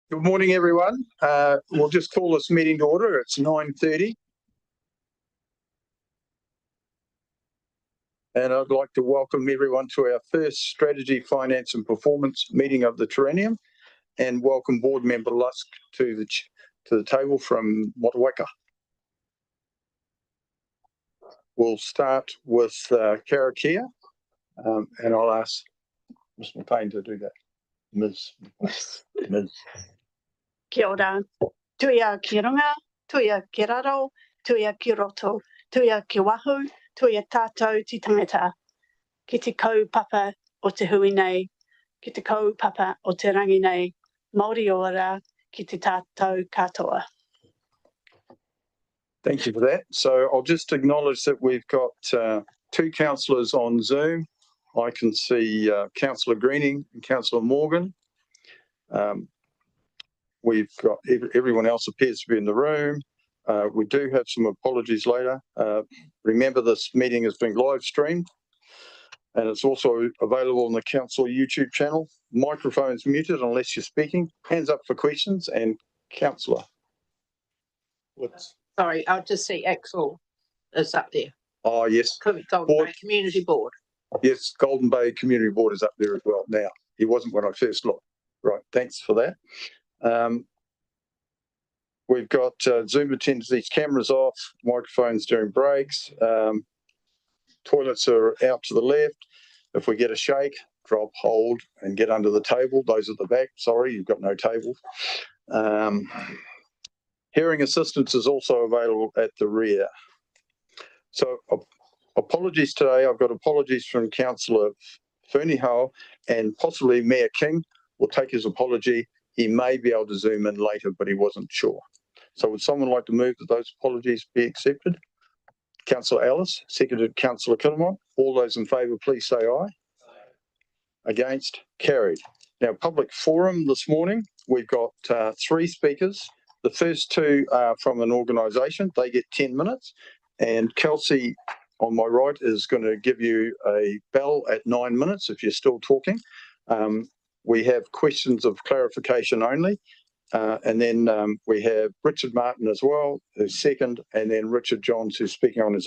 Good morning, everyone. We'll just call this meeting to order. It's 9:30. And I'd like to welcome everyone to our first Strategy, Finance and Performance meeting of the Terranium, and welcome Board Member Lusk to the table from Motueka. We'll start with Karakia, and I'll ask Ms. McLean to do that. Ms. Kia ora. Tuia ki runga, tuia ki raro, tuia ki roto, tuia ki wahu, tuia tātou ti tangata. Ki te kaupapa o te hui nei, ki te kaupapa o te rangi nei, Māori ora ki te tātou katoa. Thank you for that. So I'll just acknowledge that we've got two councillors on Zoom. I can see Councillor Greening and Councillor Morgan. We've got everyone else appears to be in the room. We do have some apologies later. Remember, this meeting is being live streamed and it's also available on the council YouTube channel. Microphone's muted unless you're speaking. Hands up for questions. And councillor. Sorry, I'll just see Axel is up there. Oh, yes. Golden Bay Community Board. Yes, Golden Bay Community Board is up there as well now. He wasn't when I first looked. Right, thanks for that. We've got Zoom attendances, cameras off, microphones during breaks. Toilets are out to the left. If we get a shake, drop, hold, and get under the table. Those at the back, sorry, you've got no table. Hearing assistance is also available at the rear. So apologies today. I've got apologies from Councillor Fernie-Howell and possibly Mayor King. We'll take his apology. He may be able to zoom in later, but he wasn't sure. So would someone like to move that those apologies be accepted? Councillor Ellis, seconded Councillor Kinnemont. All those in favour, please say aye. Against? Carried. Now, public forum this morning, we've got three speakers. The first two are from an organisation. They get 10 minutes. And Kelsey, on my right, is going to give you a bell at 9 minutes if you're still talking. We have questions of clarification only. And then we have Richard Martin as well, who's second, and then Richard Johns, who's speaking on his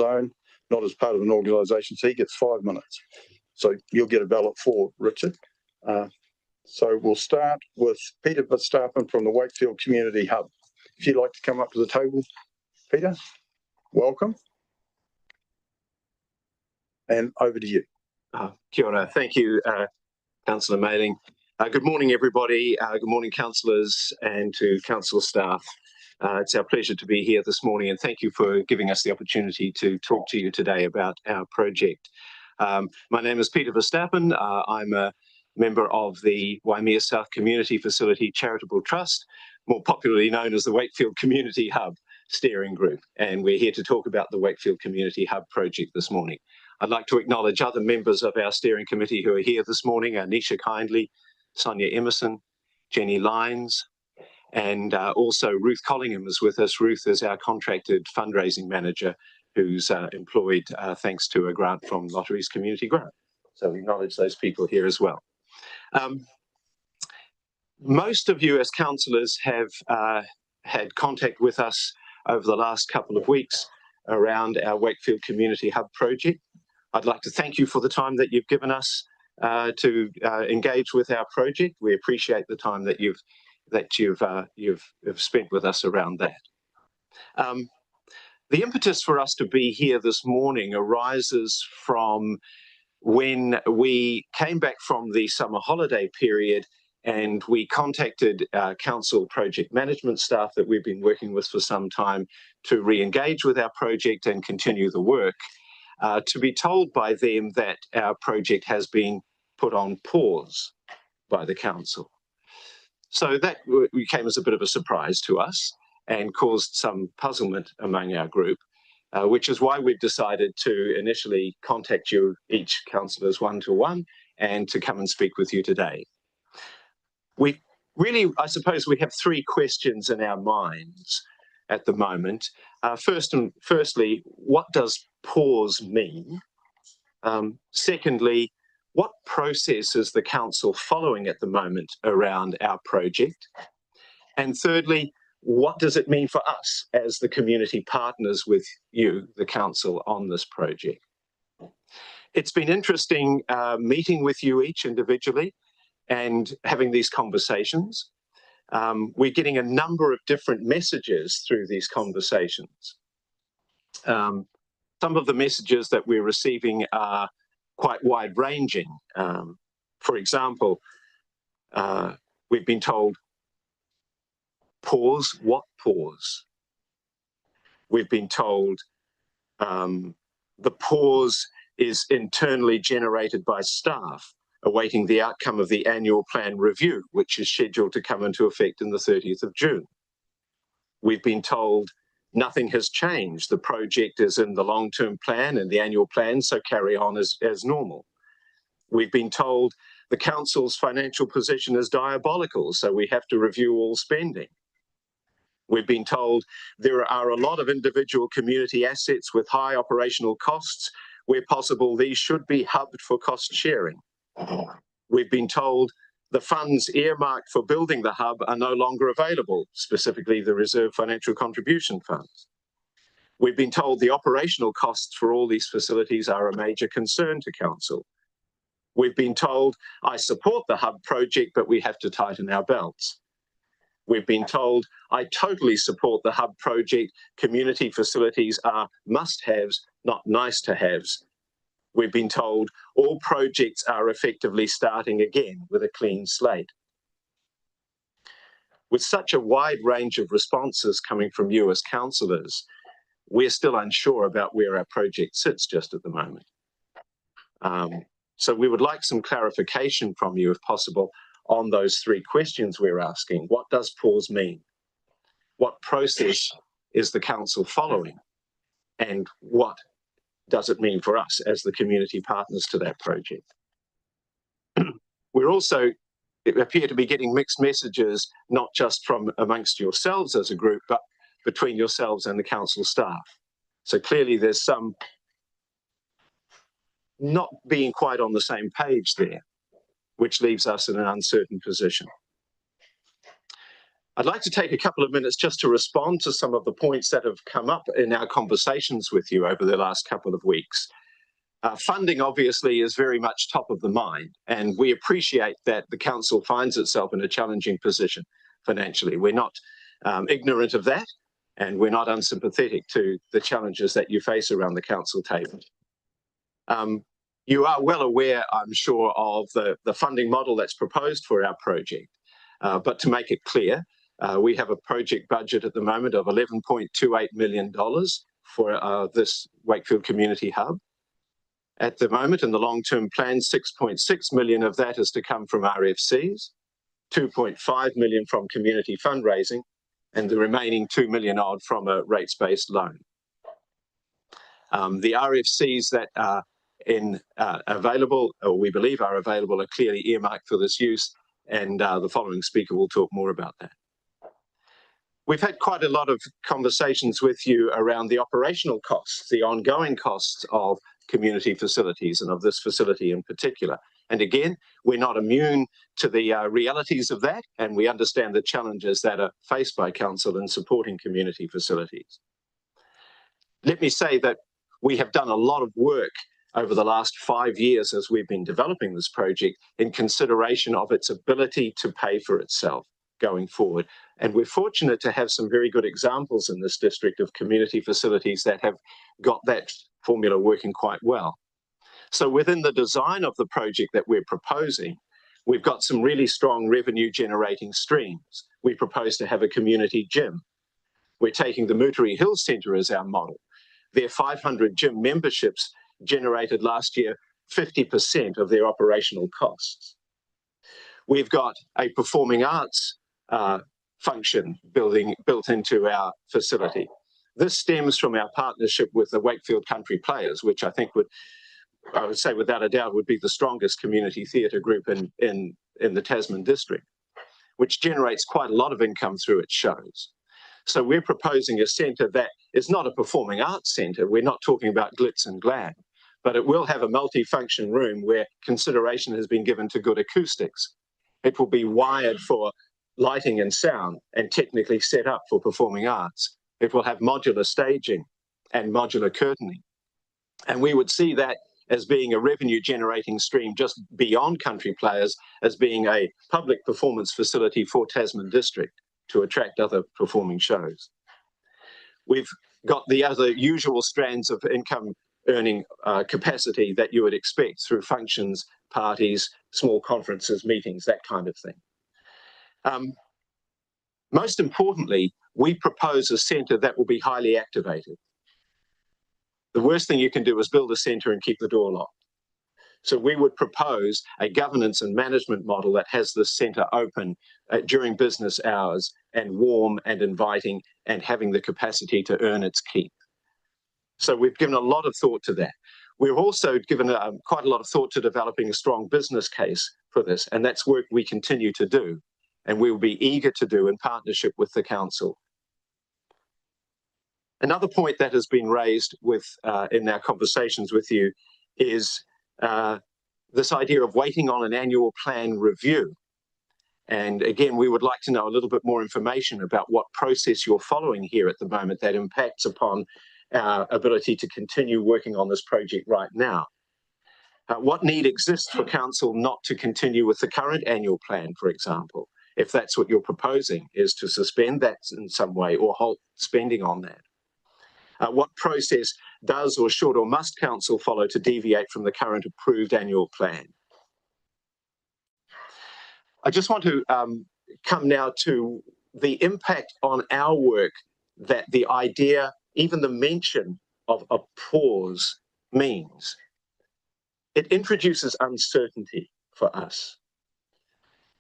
own, not as part of an organisation. So he gets 5 minutes. So you'll get a bell at 4, Richard. So we'll start with Peter Verstappen from the Wakefield Community Hub. If you'd like to come up to the table, Peter, welcome. And over to you. Kia ora. Thank you, Councillor Mailing. Good morning, everybody. Good morning, councillors and to council staff. It's our pleasure to be here this morning, and thank you for giving us the opportunity to talk to you today about our project. My name is Peter Verstappen. I'm a member of the Waimea South Community Facility Charitable Trust, more popularly known as the Wakefield Community Hub Steering Group, and we're here to talk about the Wakefield Community Hub project this morning. I'd like to acknowledge other members of our steering committee who are here this morning: Nisha Kindley, Sonia Emerson, Jenny Lyons, and also Ruth Collingham is with us. Ruth is our contracted fundraising manager who's employed thanks to a grant from Lotteries Community Grant. So we acknowledge those people here as well. Most of you as councillors have had contact with us over the last couple of weeks around our Wakefield Community Hub project. I'd like to thank you for the time that you've given us to engage with our project. We appreciate the time that you've spent with us around that. The impetus for us to be here this morning arises from when we came back from the summer holiday period and we contacted council project management staff that we've been working with for some time to re-engage with our project and continue the work, to be told by them that our project has been put on pause by the council. So that came as a bit of a surprise to us and caused some puzzlement among our group, which is why we've decided to initially contact you each councillors one-to-one and to come and speak with you today. We really, I suppose we have three questions in our minds at the moment. Firstly, what does pause mean? Secondly, what process is the council following at the moment around our project? And thirdly, what does it mean for us as the community partners with you, the council, on this project? It's been interesting meeting with you each individually and having these conversations. We're getting a number of different messages through these conversations. Some of the messages that we're receiving are quite wide-ranging. For example, we've been told, pause, what pause? We've been told the pause is internally generated by staff awaiting the outcome of the annual plan review, which is scheduled to come into effect on the 30th of June. We've been told nothing has changed. The project is in the long-term plan and the annual plan, so carry on as normal. We've been told the council's financial position is diabolical, so we have to review all spending. We've been told there are a lot of individual community assets with high operational costs. Where possible, these should be hubbed for cost sharing. We've been told the funds earmarked for building the hub are no longer available, specifically the Reserve Financial Contribution Funds. We've been told the operational costs for all these facilities are a major concern to council. We've been told, I support the hub project, but we have to tighten our belts. We've been told, I totally support the hub project. Community facilities are must-haves, not nice-to-haves. We've been told all projects are effectively starting again with a clean slate. With such a wide range of responses coming from you as councillors, we're still unsure about where our project sits just at the moment. So we would like some clarification from you, if possible, on those three questions we're asking. What does pause mean? What process is the council following? And what does it mean for us as the community partners to that project? We're also appear to be getting mixed messages, not just from amongst yourselves as a group, but between yourselves and the council staff. So clearly there's some not being quite on the same page there, which leaves us in an uncertain position. I'd like to take a couple of minutes just to respond to some of the points that have come up in our conversations with you over the last couple of weeks. Funding obviously is very much top of the mind, and we appreciate that the council finds itself in a challenging position financially. We're not ignorant of that, and we're not unsympathetic to the challenges that you face around the council table. You are well aware, I'm sure, of the funding model that's proposed for our project. But to make it clear, we have a project budget at the moment of $11.28 million for this Wakefield Community Hub. At the moment, in the long-term plan, 6.6 million of that is to come from RFCs, 2.5 million from community fundraising, and the remaining 2 million odd from a rates-based loan. The RFCs that are available, or we believe are available, are clearly earmarked for this use, and the following speaker will talk more about that. We've had quite a lot of conversations with you around the operational costs, the ongoing costs of community facilities and of this facility in particular. And again, we're not immune to the realities of that, and we understand the challenges that are faced by council in supporting community facilities. Let me say that we have done a lot of work over the last 5 years as we've been developing this project in consideration of its ability to pay for itself going forward. And we're fortunate to have some very good examples in this district of community facilities that have got that formula working quite well. So within the design of the project that we're proposing, we've got some really strong revenue generating streams. We propose to have a community gym. We're taking the Moutere Hills Centre as our model. Their 500 gym memberships generated last year 50% of their operational costs. We've got a performing arts function built into our facility. This stems from our partnership with the Wakefield Country Players, which I think I would say without a doubt would be the strongest community theatre group in the Tasman district, which generates quite a lot of income through its shows. So we're proposing a centre that is not a performing arts centre. We're not talking about glitz and glam, but it will have a multifunction room where consideration has been given to good acoustics. It will be wired for lighting and sound and technically set up for performing arts. It will have modular staging and modular curtaining. And we would see that as being a revenue generating stream just beyond Country Players, as being a public performance facility for Tasman District to attract other performing shows. We've got the other usual strands of income earning capacity that you would expect through functions, parties, small conferences, meetings, that kind of thing. Most importantly, we propose a centre that will be highly activated. The worst thing you can do is build a centre and keep the door locked. So we would propose a governance and management model that has this centre open during business hours and warm and inviting and having the capacity to earn its keep. So we've given a lot of thought to that. We've also given quite a lot of thought to developing a strong business case for this, and that's work we continue to do, and we will be eager to do in partnership with the council. Another point that has been raised in our conversations with you is this idea of waiting on an annual plan review. And again, we would like to know a little bit more information about what process you're following here at the moment that impacts upon our ability to continue working on this project right now. What need exists for council not to continue with the current annual plan, for example, if that's what you're proposing, is to suspend that in some way or halt spending on that? What process does or should or must council follow to deviate from the current approved annual plan? I just want to come now to the impact on our work that the idea, even the mention of a pause means. It introduces uncertainty for us.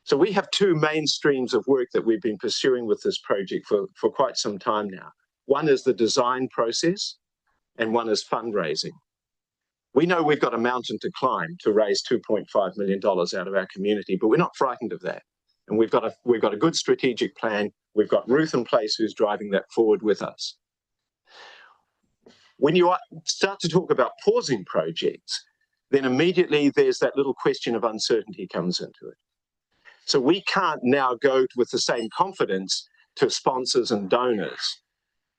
So we have two main streams of work that we've been pursuing with this project for quite some time now. One is the design process and one is fundraising. We know we've got a mountain to climb to raise $2.5 million out of our community, but we're not frightened of that. And we've got a good strategic plan. We've got Ruth in place who's driving that forward with us. When you start to talk about pausing projects, then immediately there's that little question of uncertainty comes into it. So we can't now go with the same confidence to sponsors and donors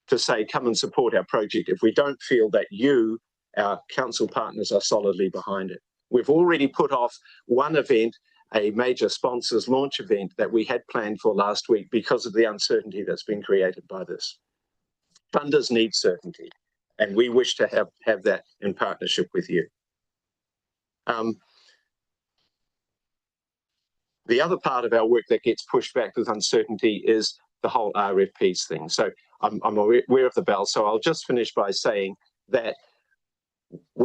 to say, come and support our project if we don't feel that you, our council partners, are solidly behind it. We've already put off one event, a major sponsors launch event that we had planned for last week because of the uncertainty that's been created by this. Funders need certainty, and we wish to have that in partnership with you. The other part of our work that gets pushed back with uncertainty is the whole RFPs thing. So I'm aware of the bell, so I'll just finish by saying that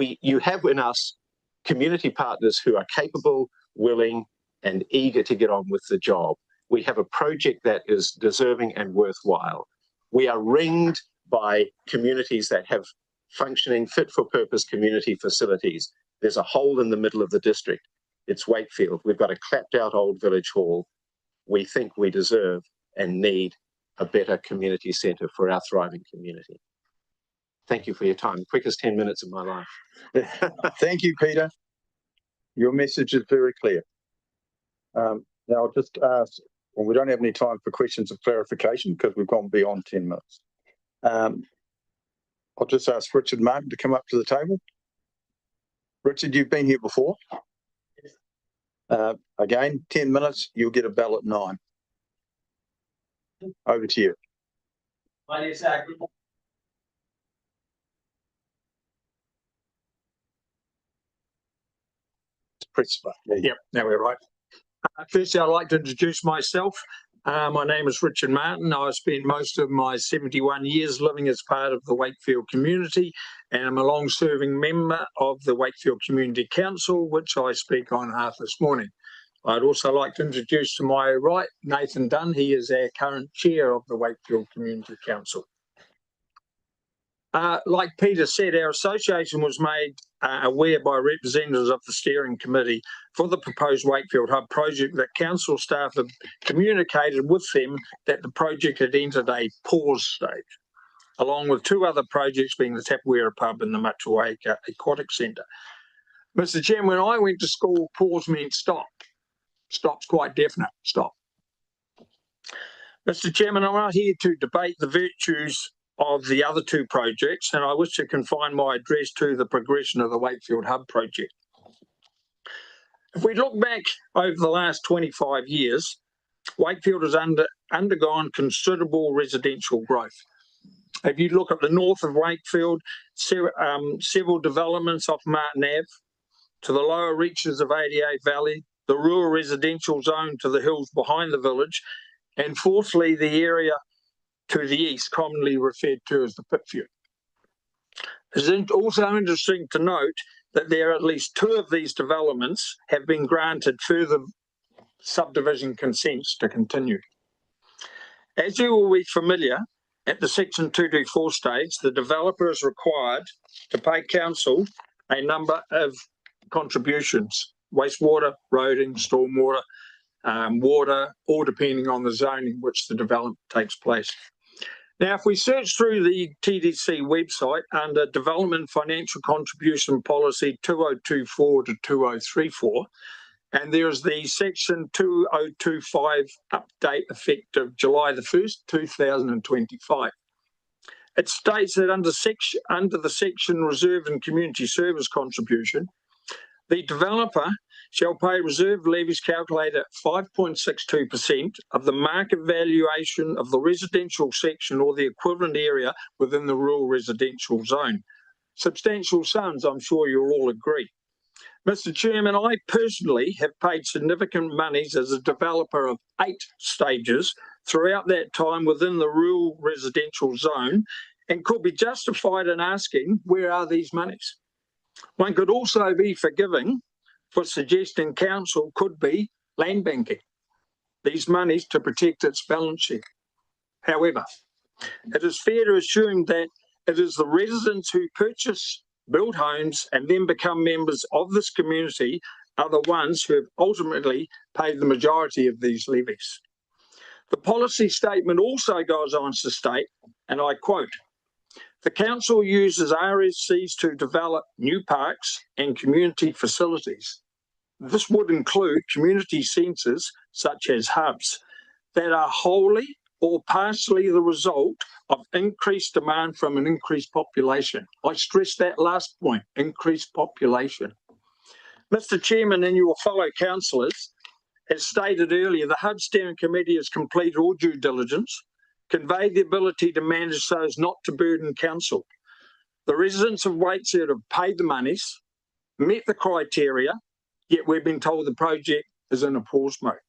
you have in us community partners who are capable, willing, and eager to get on with the job. We have a project that is deserving and worthwhile. We are ringed by communities that have functioning, fit-for-purpose community facilities. There's a hole in the middle of the district. It's Wakefield. We've got a clapped-out old village hall. We think we deserve and need a better community centre for our thriving community. Thank you for your time. Quickest 10 minutes of my life. Thank you, Peter. Your message is very clear. Now I'll just ask, well, we don't have any time for questions of clarification because we've gone beyond 10 minutes. I'll just ask Richard Martin to come up to the table. Richard, you've been here before. Again, 10 minutes, you'll get a bell at 9. Over to you. My name is Press the button. Yep, now we're right. Firstly, I'd like to introduce myself. My name is Richard Martin. I've spent most of my 71 years living as part of the Wakefield community, and I'm a long-serving member of the Wakefield Community Council, which I speak on half this morning. I'd also like to introduce to my right, Nathan Dunn. He is our current chair of the Wakefield Community Council. Like Peter said, our association was made aware by representatives of the steering committee for the proposed Wakefield Hub project that council staff had communicated with them that the project had entered a pause stage. along with two other projects being the Tapawera Pub and the Matuaika Aquatic Centre. Mr. Chairman, when I went to school, pause meant stop. Stop's quite definite, stop. Mr. Chairman, I'm not here to debate the virtues of the other two projects, and I wish to confine my address to the progression of the Wakefield Hub project. If we look back over the last 25 years, Wakefield has undergone considerable residential growth. If you look at the north of Wakefield, several developments off Martin Ave, to the lower reaches of 88 Valley, the rural residential zone to the hills behind the village, and fourthly, the area to the east, commonly referred to as the Pitfield. It's also interesting to note that there are at least two of these developments have been granted further subdivision consents to continue. As you will be familiar, at the Section 224 stage, the developer is required to pay council a number of contributions: wastewater, roading, stormwater, water, all depending on the zone in which the development takes place. Now, if we search through the TDC website under Development Financial Contribution Policy 2024 to 2034, and there's the Section 2025 update effective July the 1st, 2025. It states that under the section Reserve and Community Service Contribution, the developer shall pay reserve levies calculated at 5.62% of the market valuation of the residential section or the equivalent area within the rural residential zone. Substantial sums, I'm sure you'll all agree. Mr. Chairman, I personally have paid significant monies as a developer of 8 stages throughout that time within the rural residential zone and could be justified in asking, where are these monies? One could also be forgiving for suggesting council could be land banking these monies to protect its balance sheet. However, it is fair to assume that it is the residents who purchase, build homes and then become members of this community are the ones who have ultimately paid the majority of these levies. The policy statement also goes on to state, and I quote, "The council uses RSCs to develop new parks and community facilities. This would include community centres such as hubs that are wholly or partially the result of increased demand from an increased population." I stress that last point, increased population. Mr. Chairman and your fellow councillors, as stated earlier, the Hub Steering Committee has completed all due diligence, conveyed the ability to manage so as not to burden council. The residents of Wakefield have paid the monies, met the criteria, yet we've been told the project is in a pause mode.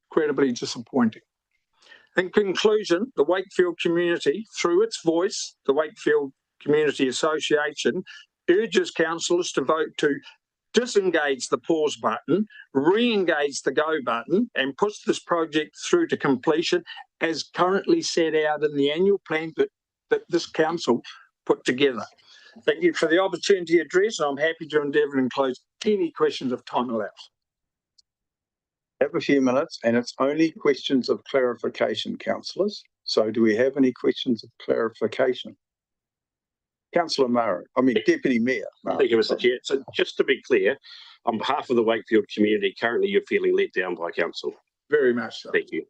Incredibly disappointing. In conclusion, the Wakefield community, through its voice, the Wakefield Community Association, urges councillors to vote to disengage the pause button, re-engage the go button, and push this project through to completion as currently set out in the annual plan that this council put together. Thank you for the opportunity to address, and I'm happy to endeavour and close any questions if time allows. Have a few minutes, and it's only questions of clarification, councillors. So do we have any questions of clarification? Councillor Murray, Deputy Mayor. Thank you, Mr. Chair. So just to be clear, on behalf of the Wakefield community, currently you're feeling let down by council. Very much so. Thank you.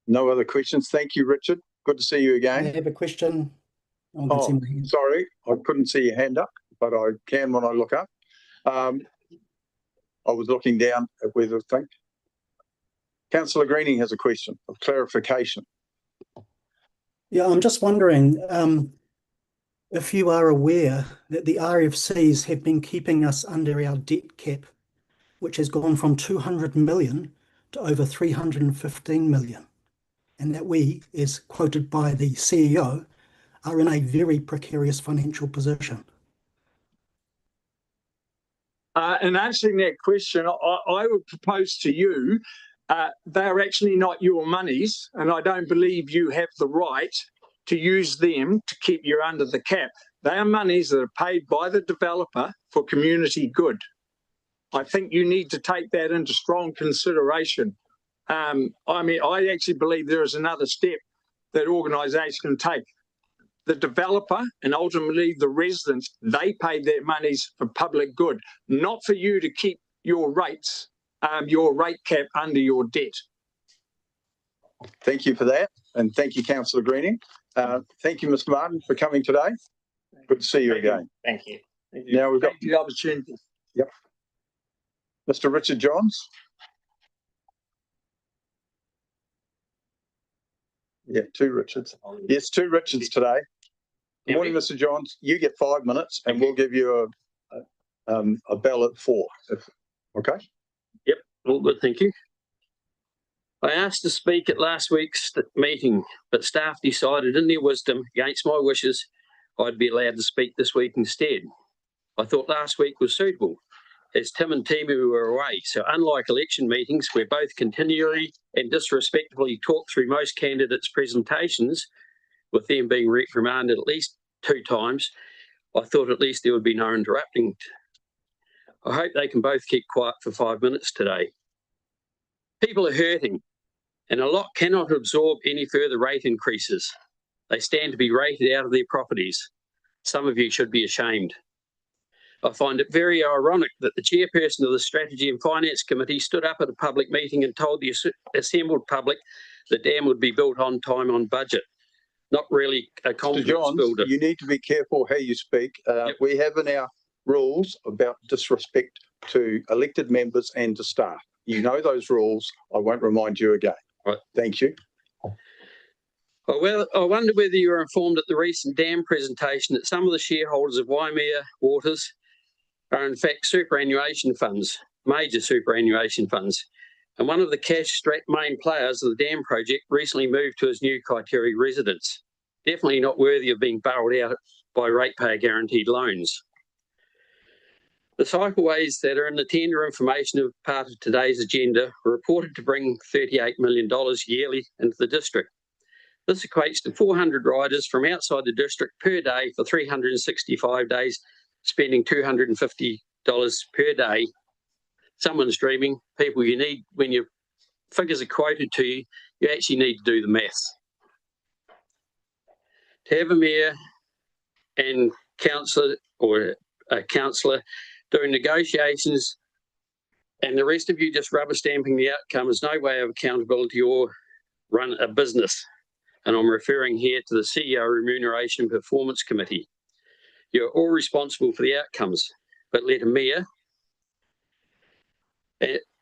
No other questions. Thank you, Richard. Good to see you I again. have a question. Oh, sorry, I couldn't see your hand up, but I can when I look up. I was looking down at where the thing. Councillor Greening has a question of clarification. Yeah, I'm just wondering if you are aware that the RFCs have been keeping us under our debt cap, which has gone from 200 million to over 315 million, and that we, as quoted by the CEO, are in a very precarious financial position. In answering that question, I would propose to you, they're actually not your monies, and I don't believe you have the right to use them to keep you under the cap. They are monies that are paid by the developer for community good. I think you need to take that into strong consideration. I mean, I actually believe there is another step that organisations can take. The developer and ultimately the residents, they pay their monies for public good, not for you to keep your rates, your rate cap under your debt. Thank you for that. And thank you, Councillor Greening. Thank you, Mr. Martin, for coming today. Good to see you again. Thank you. Now we've got Thank you for the opportunity. Mr. Richard Johns. Yeah, two Richards. Yes, two Richards today. Good morning, Mr. Johns. You get 5 minutes and we'll give you a bell at 4. Okay? Yep, all good, thank you. I asked to speak at last week's meeting, but staff decided in their wisdom, against my wishes, I'd be allowed to speak this week instead. I thought last week was suitable, as Tim and Timu were away, so unlike election meetings where both continually and disrespectfully talk through most candidates' presentations, with them being reprimanded at least 2 times, I thought at least there would be no interrupting. I hope they can both keep quiet for 5 minutes today. People are hurting, and a lot cannot absorb any further rate increases. They stand to be rated out of their properties. Some of you should be ashamed. I find it very ironic that the chairperson of the Strategy and Finance Committee stood up at a public meeting and told the assembled public the dam would be built on time, on budget. Not really a confidence builder. You need to be careful how you speak. Yep. We have in our rules about disrespect to elected members and to staff. You know those rules. I won't remind you again. Right. Thank you. Well, I wonder whether you were informed at the recent dam presentation that some of the shareholders of Waimea Waters are in fact superannuation funds, major superannuation funds. And one of the cash-strapped main players of the dam project recently moved to his new Kaiteri residence. Definitely not worthy of being bailed out by ratepayer guaranteed loans. The cycleways that are in the tender information of part of today's agenda were reported to bring $38 million yearly into the district. This equates to 400 riders from outside the district per day for 365 days, spending $250 per day. Someone's dreaming. People, you need, when your figures are quoted to you, you actually need to do the maths. To have a mayor and councillor or a councillor doing negotiations and the rest of you just rubber stamping the outcome is no way of accountability or run a business. And I'm referring here to the CEO Remuneration Performance Committee. You're all responsible for the outcomes, but let a mayor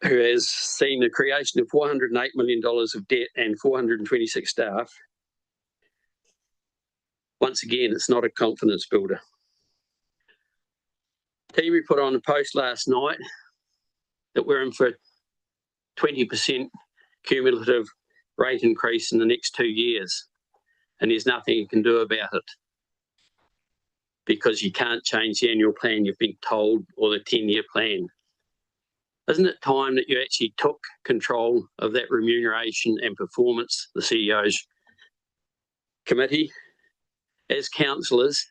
who has seen the creation of $408 million of debt and 426 staff, once again, it's not a confidence builder. Timu put on a post last night that we're in for a 20% cumulative rate increase in the next 2 years, and there's nothing you can do about it because you can't change the annual plan you've been told or the 10-year plan. Isn't it time that you actually took control of that remuneration and performance, the CEO's committee, as councillors,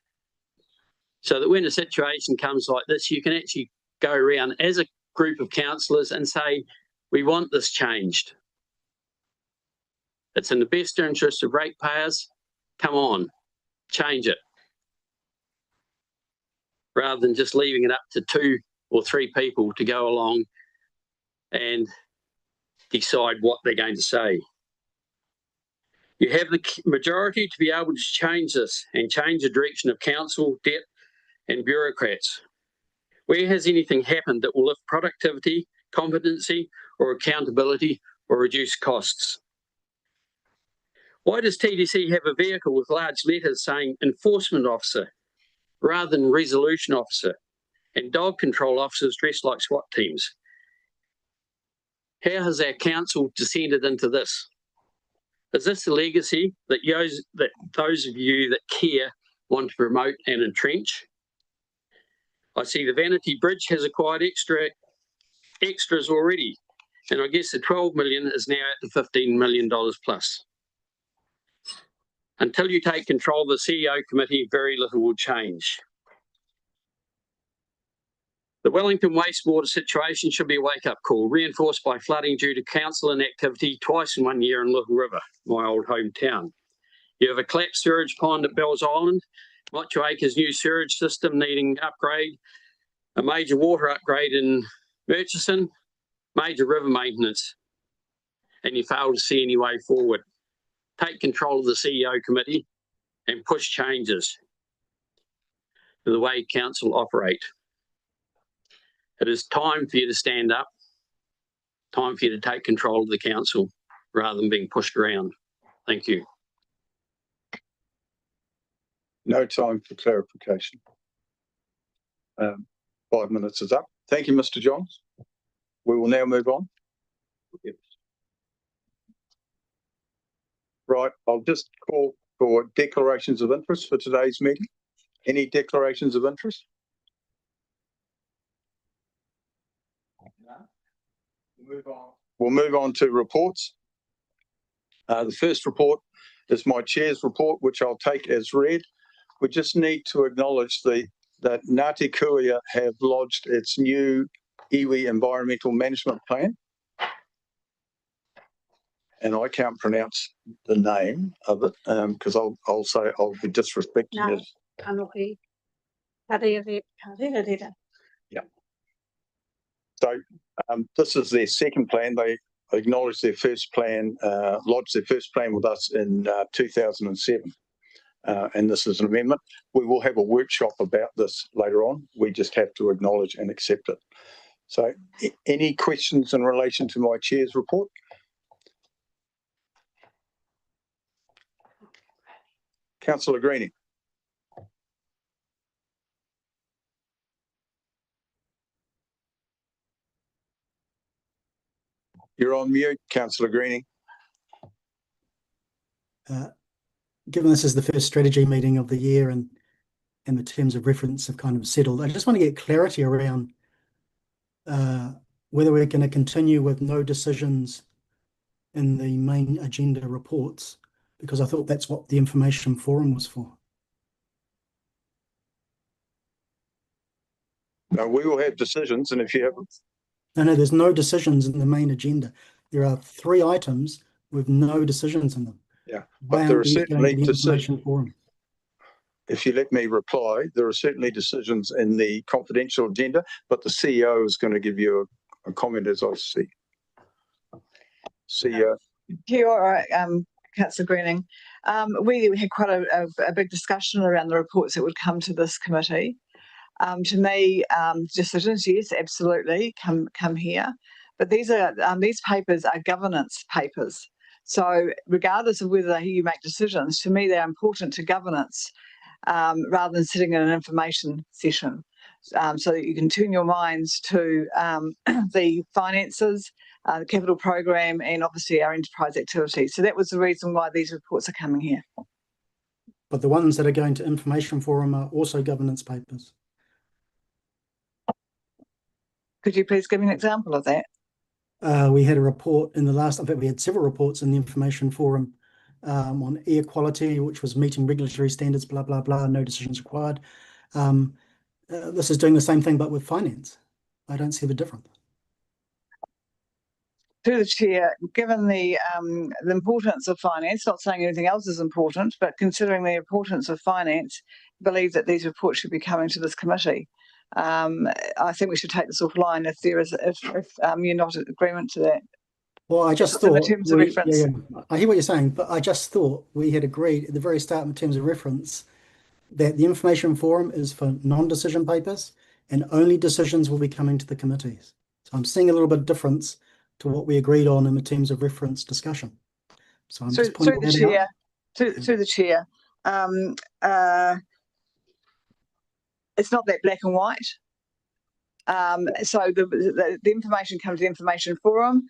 so that when a situation comes like this, you can actually go around as a group of councillors and say, we want this changed. It's in the best interest of ratepayers. Come on, change it. Rather than just leaving it up to 2 or 3 people to go along and decide what they're going to say. You have the majority to be able to change this and change the direction of council, debt and bureaucrats. Where has anything happened that will lift productivity, competency or accountability or reduce costs? Why does TDC have a vehicle with large letters saying enforcement officer rather than resolution officer and dog control officers dressed like SWAT teams? How has our council descended into this? Is this the legacy that those of you that care want to promote and entrench? I see the Vanity Bridge has acquired extras already, and I guess the 12 million is now at the $15 million plus. Until you take control of the CEO committee, very little will change. The Wellington wastewater situation should be a wake-up call, reinforced by flooding due to council inactivity twice in 1 year in Little River, my old hometown. You have a collapsed sewage pond at Bells Island, Motu Acres new sewage system needing upgrade, a major water upgrade in Murchison, major river maintenance, and you fail to see any way forward. Take control of the CEO committee and push changes to the way council operate. It is time for you to stand up, time for you to take control of the council rather than being pushed around. Thank you. No time for clarification. 5 minutes is up. Thank you, Mr. Johns. We will now move on. Right, I'll just call for declarations of interest for today's meeting. Any declarations of interest? We'll move on to reports. The first report is my chair's report, which I'll take as read. We just need to acknowledge that Ngāti Kuia have lodged its new iwi environmental management plan. And I can't pronounce the name of it because I'll say I'll be disrespecting it. Kanohi. Karerera. Yeah. So this is their second plan. They acknowledged their first plan, lodged their first plan with us in 2007. And this is an amendment. We will have a workshop about this later on. We just have to acknowledge and accept it. So any questions in relation to my chair's report? Councillor Greening. You're on mute, Councillor Greening. Given this is the first strategy meeting of the year and the terms of reference have kind of settled, I just want to get clarity around whether we're going to continue with no decisions in the main agenda reports, because I thought that's what the information forum was for. No, we will have decisions, and if you have... No, there's no decisions in the main agenda. There are 3 items with no decisions in them. Yeah, but there are certainly decisions. If you let me reply, there are certainly decisions in the confidential agenda, but the CEO is going to give you a comment as I see. CEO. Kia ora, Councillor Greening. We had quite a big discussion around the reports that would come to this committee. To me, decisions, yes, absolutely, come here. But these papers are governance papers. So regardless of whether you make decisions, to me, they're important to governance rather than sitting in an information session. So that you can turn your minds to the finances, the capital program, and obviously our enterprise activities. So that was the reason why these reports are coming here. But the ones that are going to information forum are also governance papers. Could you please give me an example of that? We had a report in the last, in fact, we had several reports in the information forum on air quality, which was meeting regulatory standards, blah, blah, blah, no decisions required. This is doing the same thing, but with finance. I don't see the difference. To the chair, given the importance of finance, not saying anything else is important, but considering the importance of finance, I believe that these reports should be coming to this committee. I think we should take this offline if you're not in agreement to that. Well, I just thought, I hear what you're saying, but I just thought we had agreed at the very start in terms of reference that the information forum is for non-decision papers and only decisions will be coming to the committees. So I'm seeing a little bit of difference to what we agreed on in the terms of reference discussion. So I'm just pointing that out. Through the chair, it's not that black and white. So the information comes to the information forum.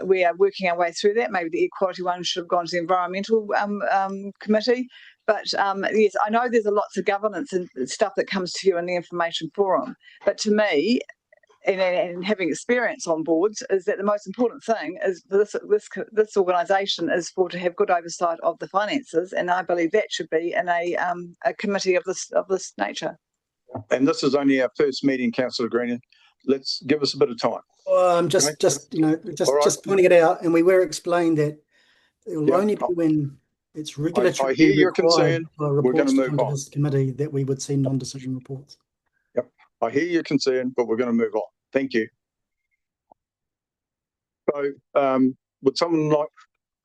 We are working our way through that. Maybe the equality one should have gone to the environmental committee. But yes, I know there's lots of governance and stuff that comes to you in the information forum. But to me, and having experience on boards, is that the most important thing is this organisation is to have good oversight of the finances, and I believe that should be in a committee of this nature. And this is only our first meeting, Councillor Greening. Let's give us a bit of time. I'm Okay. just All right. just pointing it out, and we were explained that it will Yeah. only be when it's regulatory I hear your required concern. for We're reports gonna to move come to on. this committee that we would see non-decision reports. I hear your concern, but we're going to move on. Thank you. So, would someone like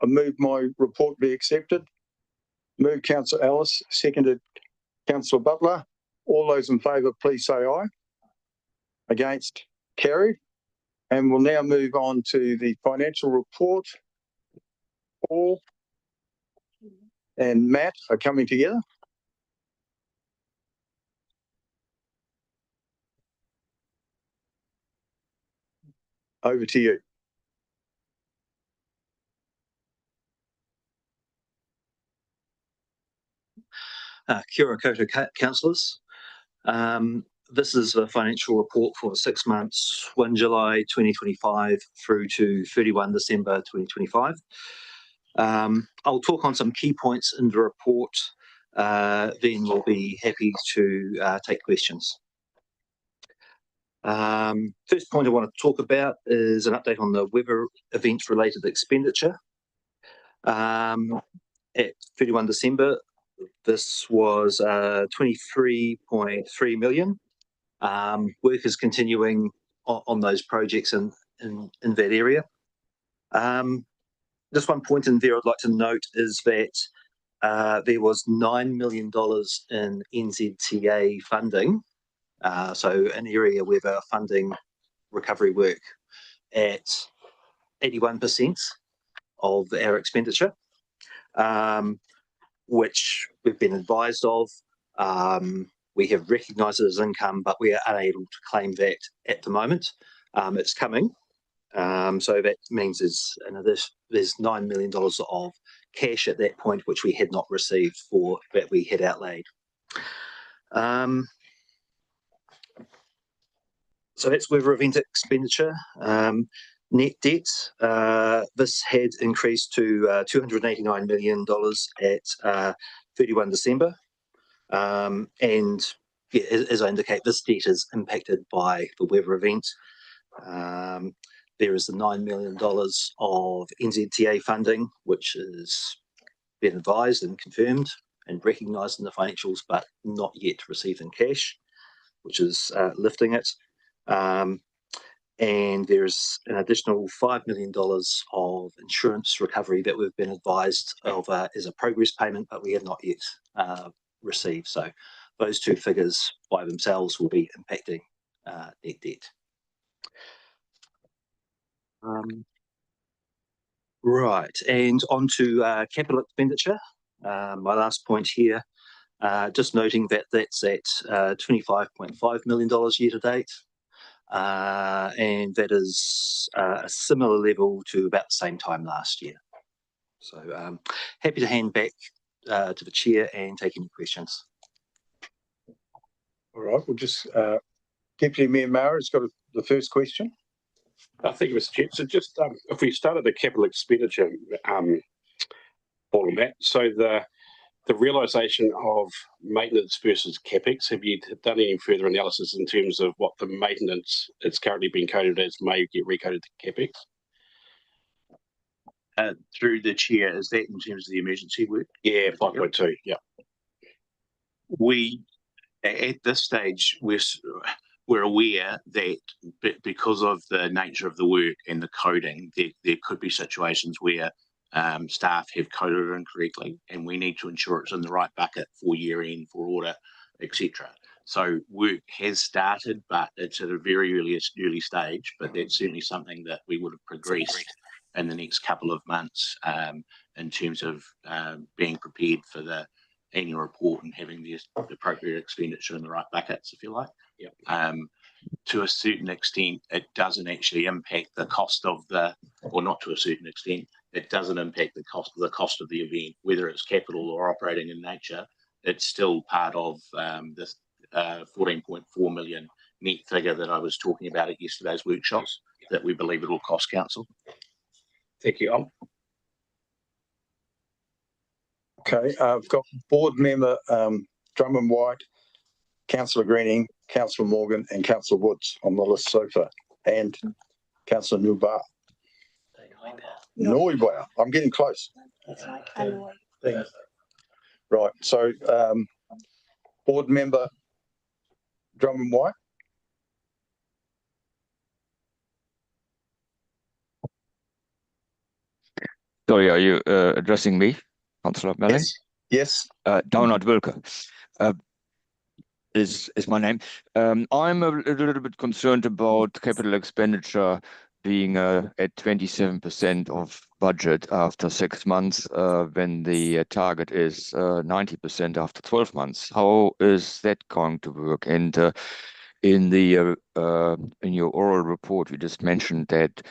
to move my report be accepted? Move Councillor Ellis, seconded Councillor Butler. All those in favour, please say aye. Against? Carried. And we'll now move on to the financial report. Paul and Matt are coming together. Over to you. Kia ora koutou councillors. This is a financial report for 6 months, 1 July 2025 through to 31 December 2025. I'll talk on some key points in the report, then we'll be happy to take questions. First point I want to talk about is an update on the weather event related expenditure. At 31 December, this was 23.3 million. Work is continuing on those projects in that area. Just one point in there I'd like to note is that there was $9 million in NZTA funding, so an area where they're funding recovery work at 81% of our expenditure, which we've been advised of. We have recognised it as income, but we are unable to claim that at the moment. It's coming. So that means there's $9 million of cash at that point, which we had not received for that we had outlaid. So that's weather event expenditure. Net debt, this had increased to $289 million at 31 December. And yeah, as I indicate, this debt is impacted by the weather event. There is the $9 million of NZTA funding, which has been advised and confirmed and recognised in the financials, but not yet received in cash, which is lifting it. And there's an additional $5 million of insurance recovery that we've been advised of as a progress payment, but we have not yet received. So those two figures by themselves will be impacting net debt. Right, and on to capital expenditure. My last point here, just noting that that's at $25.5 million year to date. And that is a similar level to about the same time last year. So happy to hand back to the chair and take any questions. All right, we'll just Deputy Mayor Maurer has got the first question. Thank you, Mr. Chair. So just if we start at the capital expenditure, Paul and Matt, so the realisation of maintenance versus capex, have you done any further analysis in terms of what the maintenance it's currently being coded as may get recoded to capex? Through the chair, is that in terms of the emergency work? Yeah, 5.2, yeah. We, at this stage, we're aware that because of the nature of the work and the coding, there could be situations where staff have coded it incorrectly, and we need to ensure it's in the right bucket for year end, for audit, etc. So work has started, but it's at a very early stage. But that's certainly something that we would have progressed in the next couple of months in terms of being prepared for the annual report and having the appropriate expenditure in the right buckets, if you like. Yep. To a certain extent, it doesn't actually impact the cost of or not to a certain extent, it doesn't impact the cost of the event, whether it's capital or operating in nature. It's still part of this 14.4 million net figure that I was talking about at yesterday's workshops that we believe it will cost council. Thank you. Okay, I've got board member Drummond White, Councillor Greening, Councillor Morgan and Councillor Woods on the list so far, and Councillor Nubar. Noiboa. I'm getting close. It's like Anoi. Right, so board member Drummond White. Sorry, are you addressing me, Councillor Melling? Yes. Downard Wilke is my name. I'm a little bit concerned about capital expenditure being at 27% of budget after 6 months, when the target is 90% after 12 months. How is that going to work? And in your oral report, you just mentioned that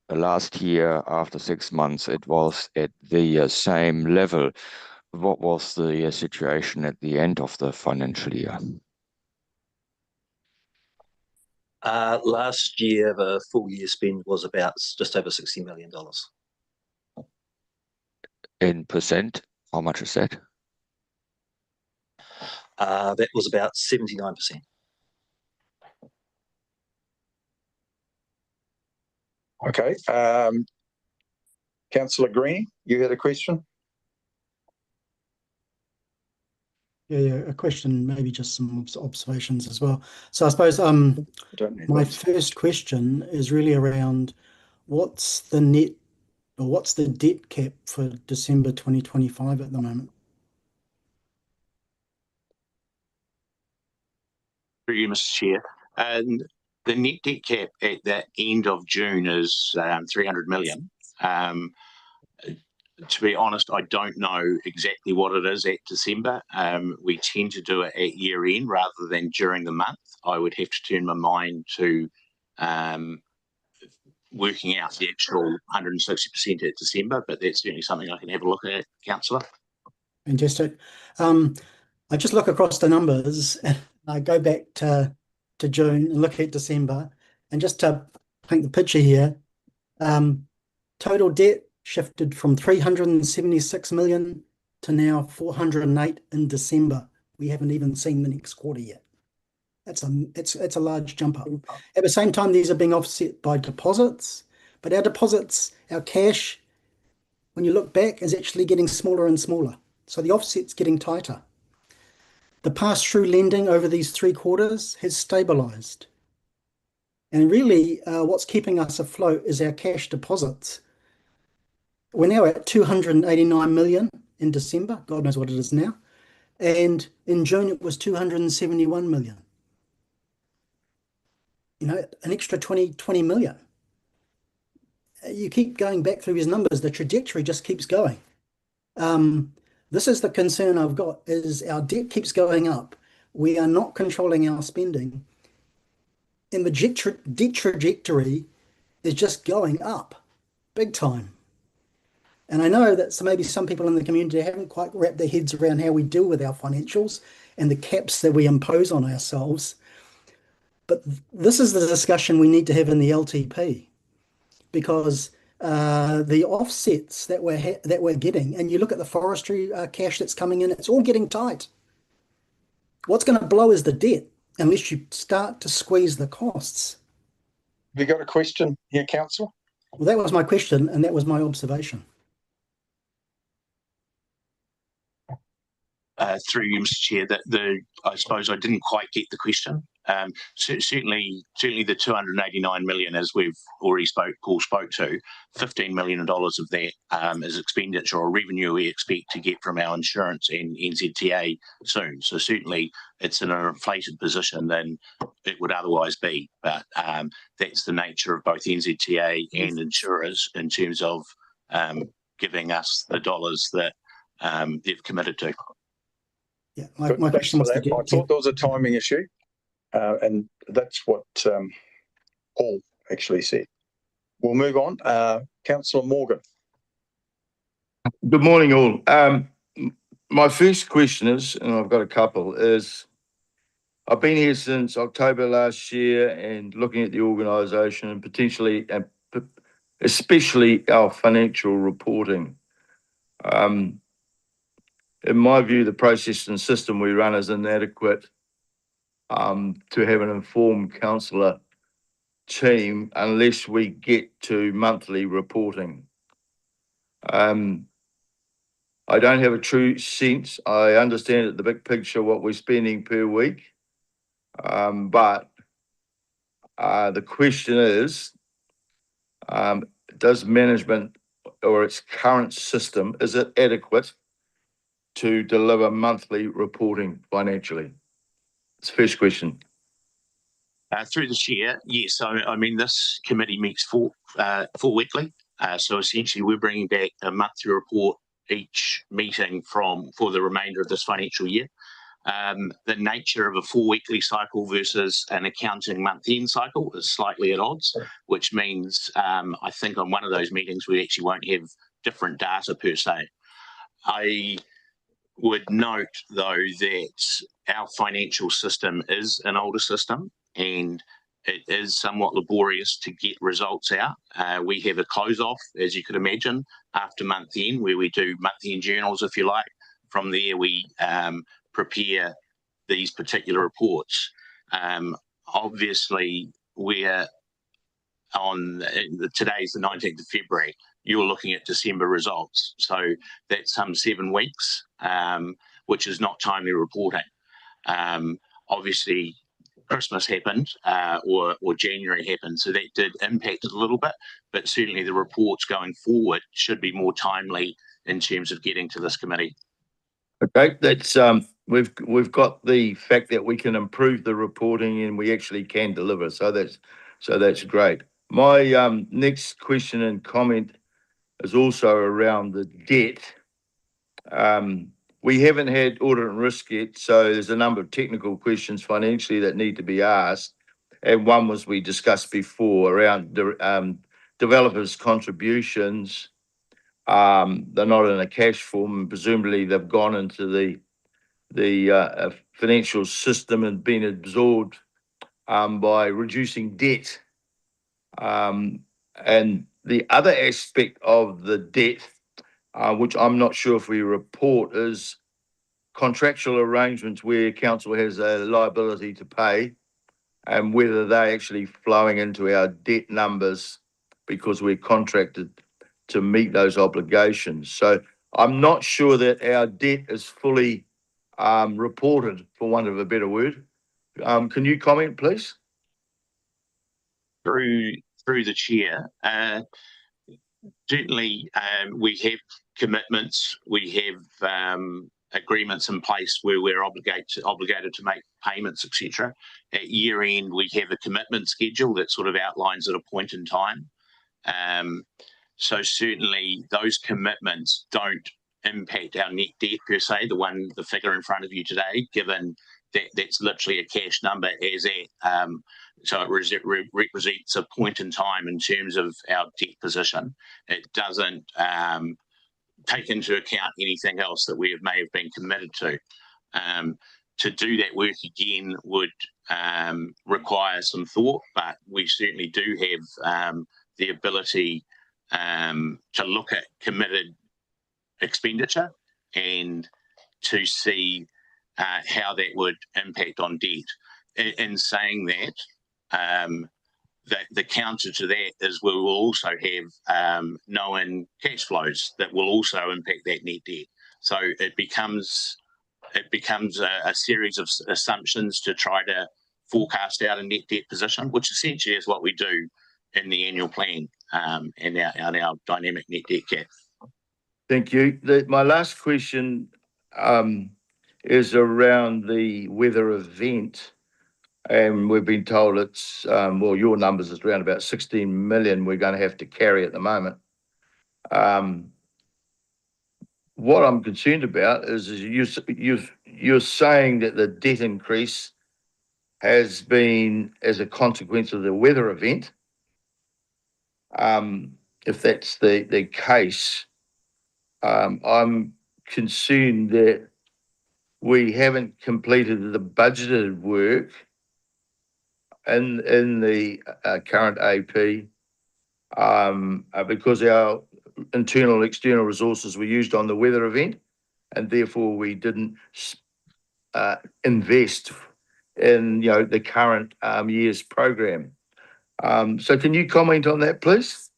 last year, after 6 months, it was at the same level. What was the situation at the end of the financial year? Last year, the full year spend was about just over $60 million. In percent, how much is that? That was about 79%. Okay. Councillor Green, you had a question? Yeah, a question, maybe just some observations as well. So I suppose my first question is really around what's the net or what's the debt cap for December 2025 at the moment? Through you, Mr. Chair. And the net debt cap at the end of June is 300 million. To be honest, I don't know exactly what it is at December. We tend to do it at year end rather than during the month. I would have to turn my mind to working out the actual 160% at December, but that's certainly something I can have a look at, Councillor. Fantastic. I just look across the numbers and I go back to June and look at December, and just to paint the picture here, total debt shifted from 376 million to now 408 in December. We haven't even seen the next quarter yet. It's a large jump up. At the same time, these are being offset by deposits, but our deposits, our cash, when you look back, is actually getting smaller and smaller. So the offset's getting tighter. The pass-through lending over these 3 quarters has stabilized. And really, what's keeping us afloat is our cash deposits. We're now at 289 million in December. God knows what it is now. And in June, it was 271 million. You know, an extra 20 million. You keep going back through these numbers, the trajectory just keeps going. This is the concern I've got, is our debt keeps going up. We are not controlling our spending. And the debt trajectory is just going up, big time. And I know that maybe some people in the community haven't quite wrapped their heads around how we deal with our financials and the caps that we impose on ourselves. But this is the discussion we need to have in the LTP, because the offsets that we're getting, and you look at the forestry cash that's coming in, it's all getting tight. What's going to blow is the debt, unless you start to squeeze the costs. Have you got a question here, Councillor? Well, that was my question, and that was my observation. Through you, Mr. Chair, that I suppose I didn't quite get the question. Certainly the 289 million, as we've already Paul spoke to, $15 million of that is expenditure or revenue we expect to get from our insurance and NZTA soon. So certainly it's in an inflated position than it would otherwise be. But that's the nature of both NZTA and insurers in terms of giving us the dollars that they've committed to. Yeah, my question was I thought there was a timing issue, and that's what Paul actually said. We'll move on. Councillor Morgan. Good morning, all. My first question is, and I've got a couple, is I've been here since October last year and looking at the organisation and potentially, especially our financial reporting. In my view, the process and system we run is inadequate to have an informed councillor team unless we get to monthly reporting. I don't have a true sense. I understand at the big picture what we're spending per week. But the question is, does management or its current system, is it adequate to deliver monthly reporting financially? It's the first question. Through the chair, yes. I mean, this committee meets four weekly. So essentially, we're bringing back a monthly report each meeting for the remainder of this financial year. The nature of a 4 weekly cycle versus an accounting month-end cycle is slightly at odds, which means I think on one of those meetings we actually won't have different data per se. I would note though that our financial system is an older system and it is somewhat laborious to get results out. We have a close off, as you could imagine, after month end, where we do month end journals, if you like. From there, we prepare these particular reports. Obviously, we're on today's the 19th of February. You're looking at December results, so that's some 7 weeks, which is not timely reporting. Obviously, Christmas happened, or January happened, so that did impact it a little bit. But certainly, the reports going forward should be more timely in terms of getting to this committee. Okay, that's we've got the fact that we can improve the reporting and we actually can deliver. So that's great. My next question and comment is also around the debt. We haven't had audit and risk yet, so there's a number of technical questions financially that need to be asked. And one was we discussed before around the developers' contributions. They're not in a cash form, and presumably they've gone into the financial system and been absorbed by reducing debt. And the other aspect of the debt, which I'm not sure if we report, is contractual arrangements where council has a liability to pay and whether they're actually flowing into our debt numbers because we're contracted to meet those obligations. So I'm not sure that our debt is fully reported, for want of a better word. Can you comment, please? Through the chair, certainly we have commitments, we have agreements in place where we're obligated to make payments, etc. At year end, we have a commitment schedule that sort of outlines at a point in time. So certainly those commitments don't impact our net debt per se, the figure in front of you today, given that that's literally a cash number as at, so it represents a point in time in terms of our debt position. It doesn't take into account anything else that we may have been committed to. To do that work again would require some thought, but we certainly do have the ability to look at committed expenditure and to see how that would impact on debt. In saying that, the counter to that is we will also have known cash flows that will also impact that net debt. So it becomes a series of assumptions to try to forecast out a net debt position, which essentially is what we do in the annual plan and our dynamic net debt cap. Thank you. My last question is around the weather event. And we've been told it's, well, your numbers is around about 16 million we're going to have to carry at the moment. What I'm concerned about is you're saying that the debt increase has been as a consequence of the weather event. If that's the case, I'm concerned that we haven't completed the budgeted work in the current AP because our internal and external resources were used on the weather event, and therefore we didn't invest in, the current year's program. So can you comment on that, please?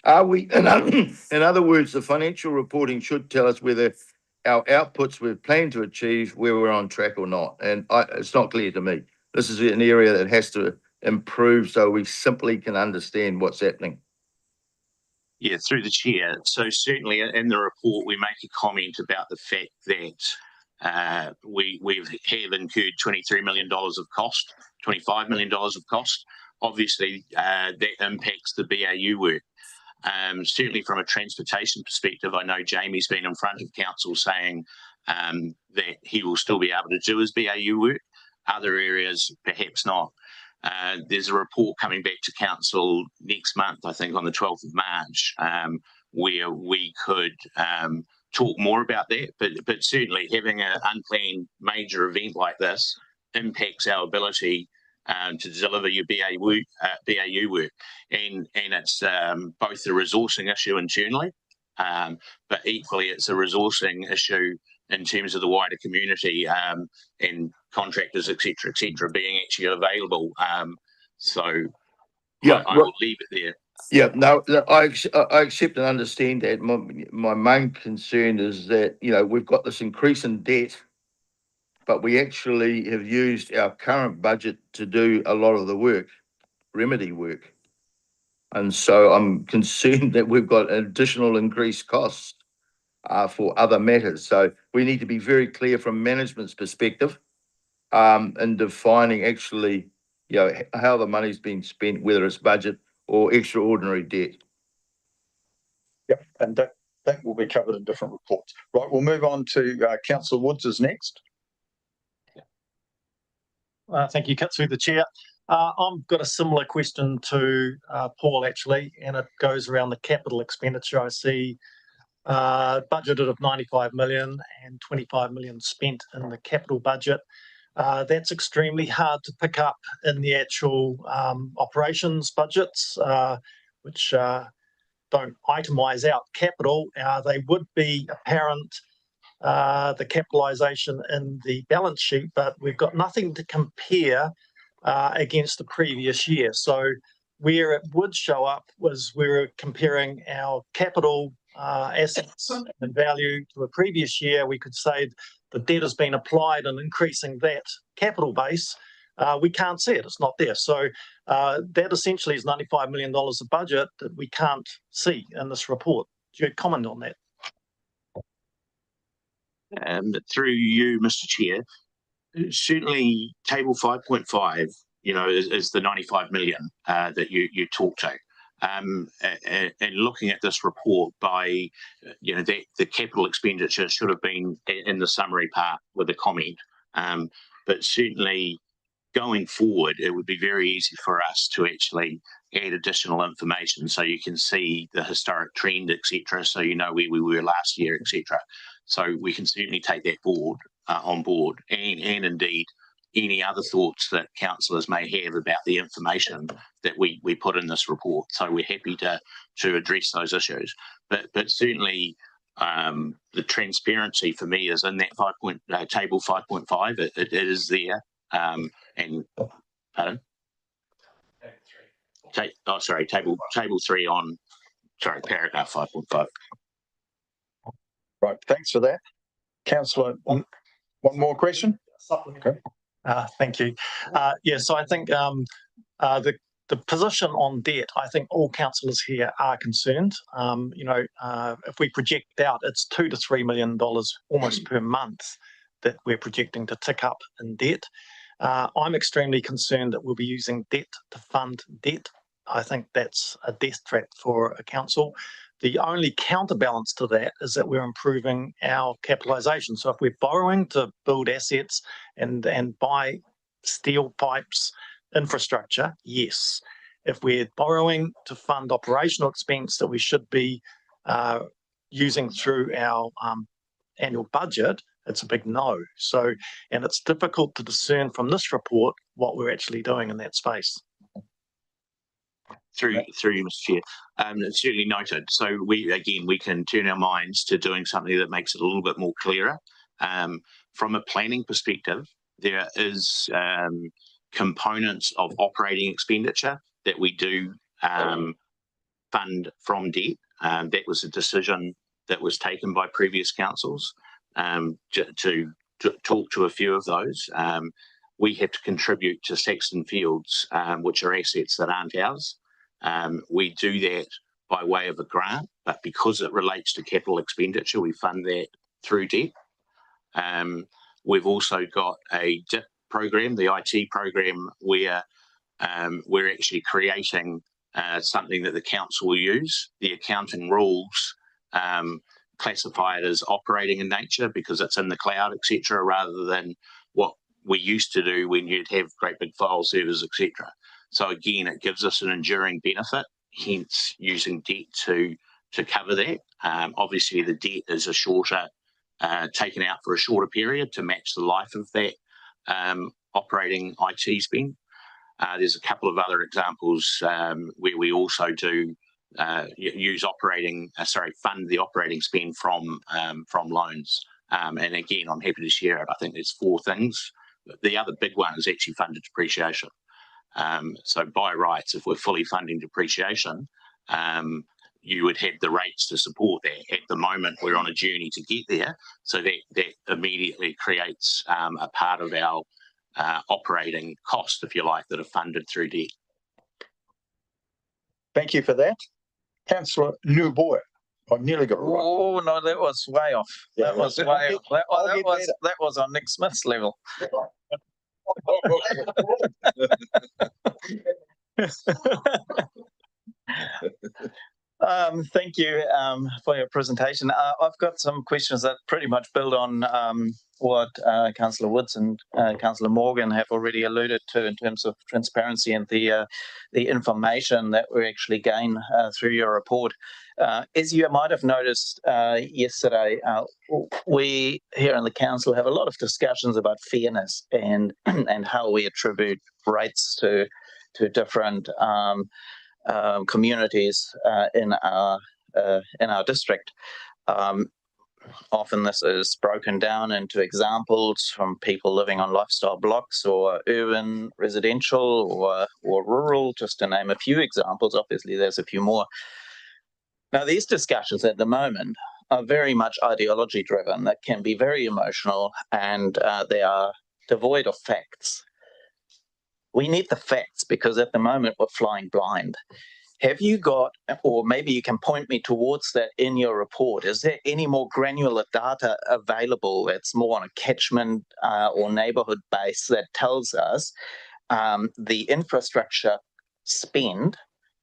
Are we, in other words, the financial reporting should tell us whether our outputs we've planned to achieve, where we're on track or not. And it's not clear to me. This is an area that has to improve so we simply can understand what's happening. Yeah, through the chair. So certainly in the report, we make a comment about the fact that we have incurred $23 million of cost, $25 million of cost. Obviously, that impacts the BAU work. Certainly from a transportation perspective, I know Jamie's been in front of council saying that he will still be able to do his BAU work. Other areas, perhaps not. There's a report coming back to council next month, I think on the 12th of March, where we could talk more about that. But certainly having an unplanned major event like this impacts our ability to deliver your BAU work. And it's both a resourcing issue internally, but equally it's a resourcing issue in terms of the wider community and contractors, et cetera, being actually available. So yeah, I will leave it there. Yeah, no, I accept and understand that. My main concern is that, we've got this increase in debt, but we actually have used our current budget to do a lot of the work, remedy work. And so I'm concerned that we've got additional increased costs for other matters. So we need to be very clear from management's perspective in defining actually, how the money's been spent, whether it's budget or extraordinary debt. Yep, and that will be covered in different reports. Right, we'll move on to Councillor Woods is next. Thank you, through the chair. I've got a similar question to Paul, actually, and it goes around the capital expenditure. I see budgeted of 95 million and 25 million spent in the capital budget. That's extremely hard to pick up in the actual operations budgets, which don't itemise out capital. They would be apparent, the capitalisation in the balance sheet, but we've got nothing to compare against the previous year. So where it would show up was we were comparing our capital assets and value to a previous year. We could say the debt has been applied and increasing that capital base. We can't see it, it's not there. So that essentially is $95 million of budget that we can't see in this report. Do you comment on that? Through you, Mr. Chair, certainly table 5.5, is the 95 million that you talked to. And looking at this report by, the capital expenditure should have been in the summary part with a comment. But certainly going forward, it would be very easy for us to actually add additional information so you can see the historic trend, etc. So you know where we were last year, etc. So we can certainly take that on board, and indeed any other thoughts that councillors may have about the information that we put in this report. So we're happy to address those issues. But certainly the transparency for me is in that table 5.5. It is there. And pardon? Table 3 on, paragraph 5.5. Right, thanks for that. Councillor, one more question? Okay. Thank you. So I think the position on debt, I think all councillors here are concerned. If we project out, it's $2 to $3 million almost per month that we're projecting to tick up in debt. I'm extremely concerned that we'll be using debt to fund debt. I think that's a death trap for a council. The only counterbalance to that is that we're improving our capitalisation. So if we're borrowing to build assets and buy steel pipes, infrastructure, yes. If we're borrowing to fund operational expense that we should be using through our annual budget, it's a big no. So, and it's difficult to discern from this report what we're actually doing in that space. Through you, Mr. Chair. It's certainly noted. So we can turn our minds to doing something that makes it a little bit more clearer. From a planning perspective, there is components of operating expenditure that we do fund from debt. That was a decision that was taken by previous councils. To talk to a few of those, we have to contribute to Saxton Fields, which are assets that aren't ours. We do that by way of a grant, but because it relates to capital expenditure, we fund that through debt. We've also got a DIP program, the IT program, where we're actually creating something that the council will use. The accounting rules classify it as operating in nature because it's in the cloud, etc., rather than what we used to do when you'd have great big file servers, etc. So again, it gives us an enduring benefit, hence using debt to cover that. Obviously, the debt is a shorter, taken out for a shorter period to match the life of that operating IT spend. There's a couple of other examples where we also do use fund the operating spend from loans. And again, I'm happy to share it. I think there's 4 things. The other big one is actually funded depreciation. So by rights, if we're fully funding depreciation, you would have the rates to support that. At the moment, we're on a journey to get there. So that immediately creates a part of our operating cost, if you like, that are funded through debt. Thank you for that. Councillor Newboy. I nearly got it right. Oh no, that was way off. Yeah, That was way off. That was on Nick Smith's level. Thank you for your presentation. I've got some questions that pretty much build on what Councillor Woods and Councillor Morgan have already alluded to in terms of transparency and the information that we actually gain through your report. As you might have noticed yesterday, we here in the council have a lot of discussions about fairness and how we attribute rates to different communities in our district. Often this is broken down into examples from people living on lifestyle blocks or urban residential or rural, just to name a few examples. Obviously, there's a few more. Now, these discussions at the moment are very much ideology driven. That can be very emotional, and they are devoid of facts. We need the facts because at the moment we're flying blind. Have you got, or maybe you can point me towards that in your report, is there any more granular data available that's more on a catchment or neighbourhood base that tells us the infrastructure spend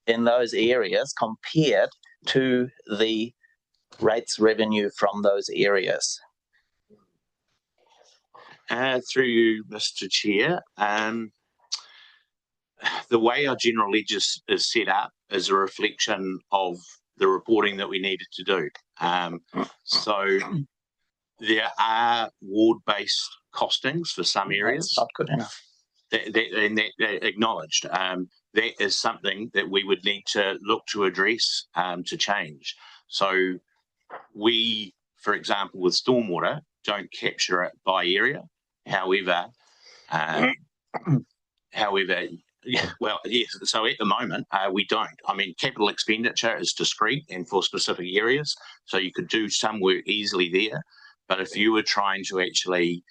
in those areas compared to the rates revenue from those areas? Through you, Mr. Chair, the way our general ledger is set up is a reflection of the reporting that we needed to do. So there are ward-based costings for some areas. That's not good enough. That acknowledged. That is something that we would need to look to address to change. So we, for example, with stormwater, don't capture it by area. However, well, yes, so at the moment, we don't. I mean, capital expenditure is discrete and for specific areas, so you could do some work easily there. But if you were trying to actually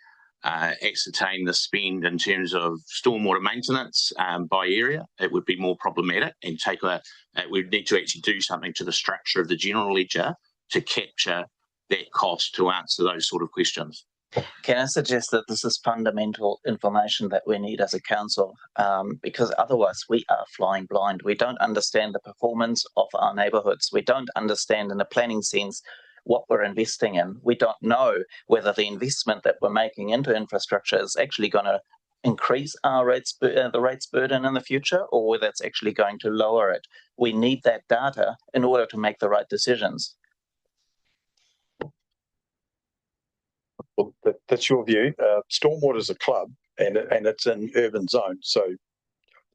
ascertain the spend in terms of stormwater maintenance by area, it would be more problematic and we'd need to actually do something to the structure of the general ledger to capture that cost to answer those sort of questions. Can I suggest that this is fundamental information that we need as a council, because otherwise we are flying blind. We don't understand the performance of our neighbourhoods. We don't understand in a planning sense what we're investing in. We don't know whether the investment that we're making into infrastructure is actually going to increase our the rates burden in the future, or whether it's actually going to lower it. We need that data in order to make the right decisions. Well, that's your view. Stormwater is a club, and it's in urban zones, so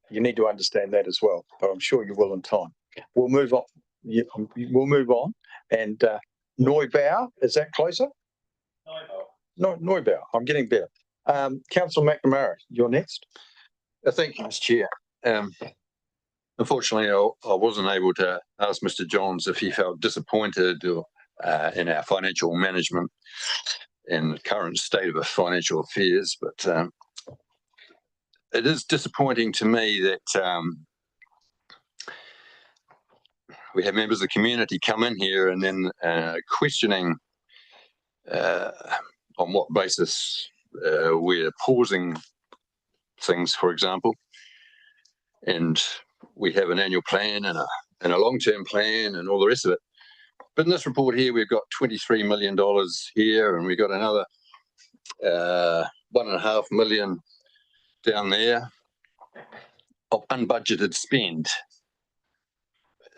you need to understand that as well. But I'm sure you will in time. We'll move on. Yeah, we'll move on. And Neubauer, is that closer? No, Neubauer. I'm getting better. Councillor McNamara, you're next. Thank you, Mr. Chair. Unfortunately, I wasn't able to ask Mr. Johns if he felt disappointed or, in our financial management and the current state of our financial affairs, but it is disappointing to me that we have members of the community come in here and then questioning on what basis we're pausing things, for example, and we have an annual plan and a long-term plan and all the rest of it. But in this report here, we've got $23 million here, and we've got another 1.5 million down there of unbudgeted spend,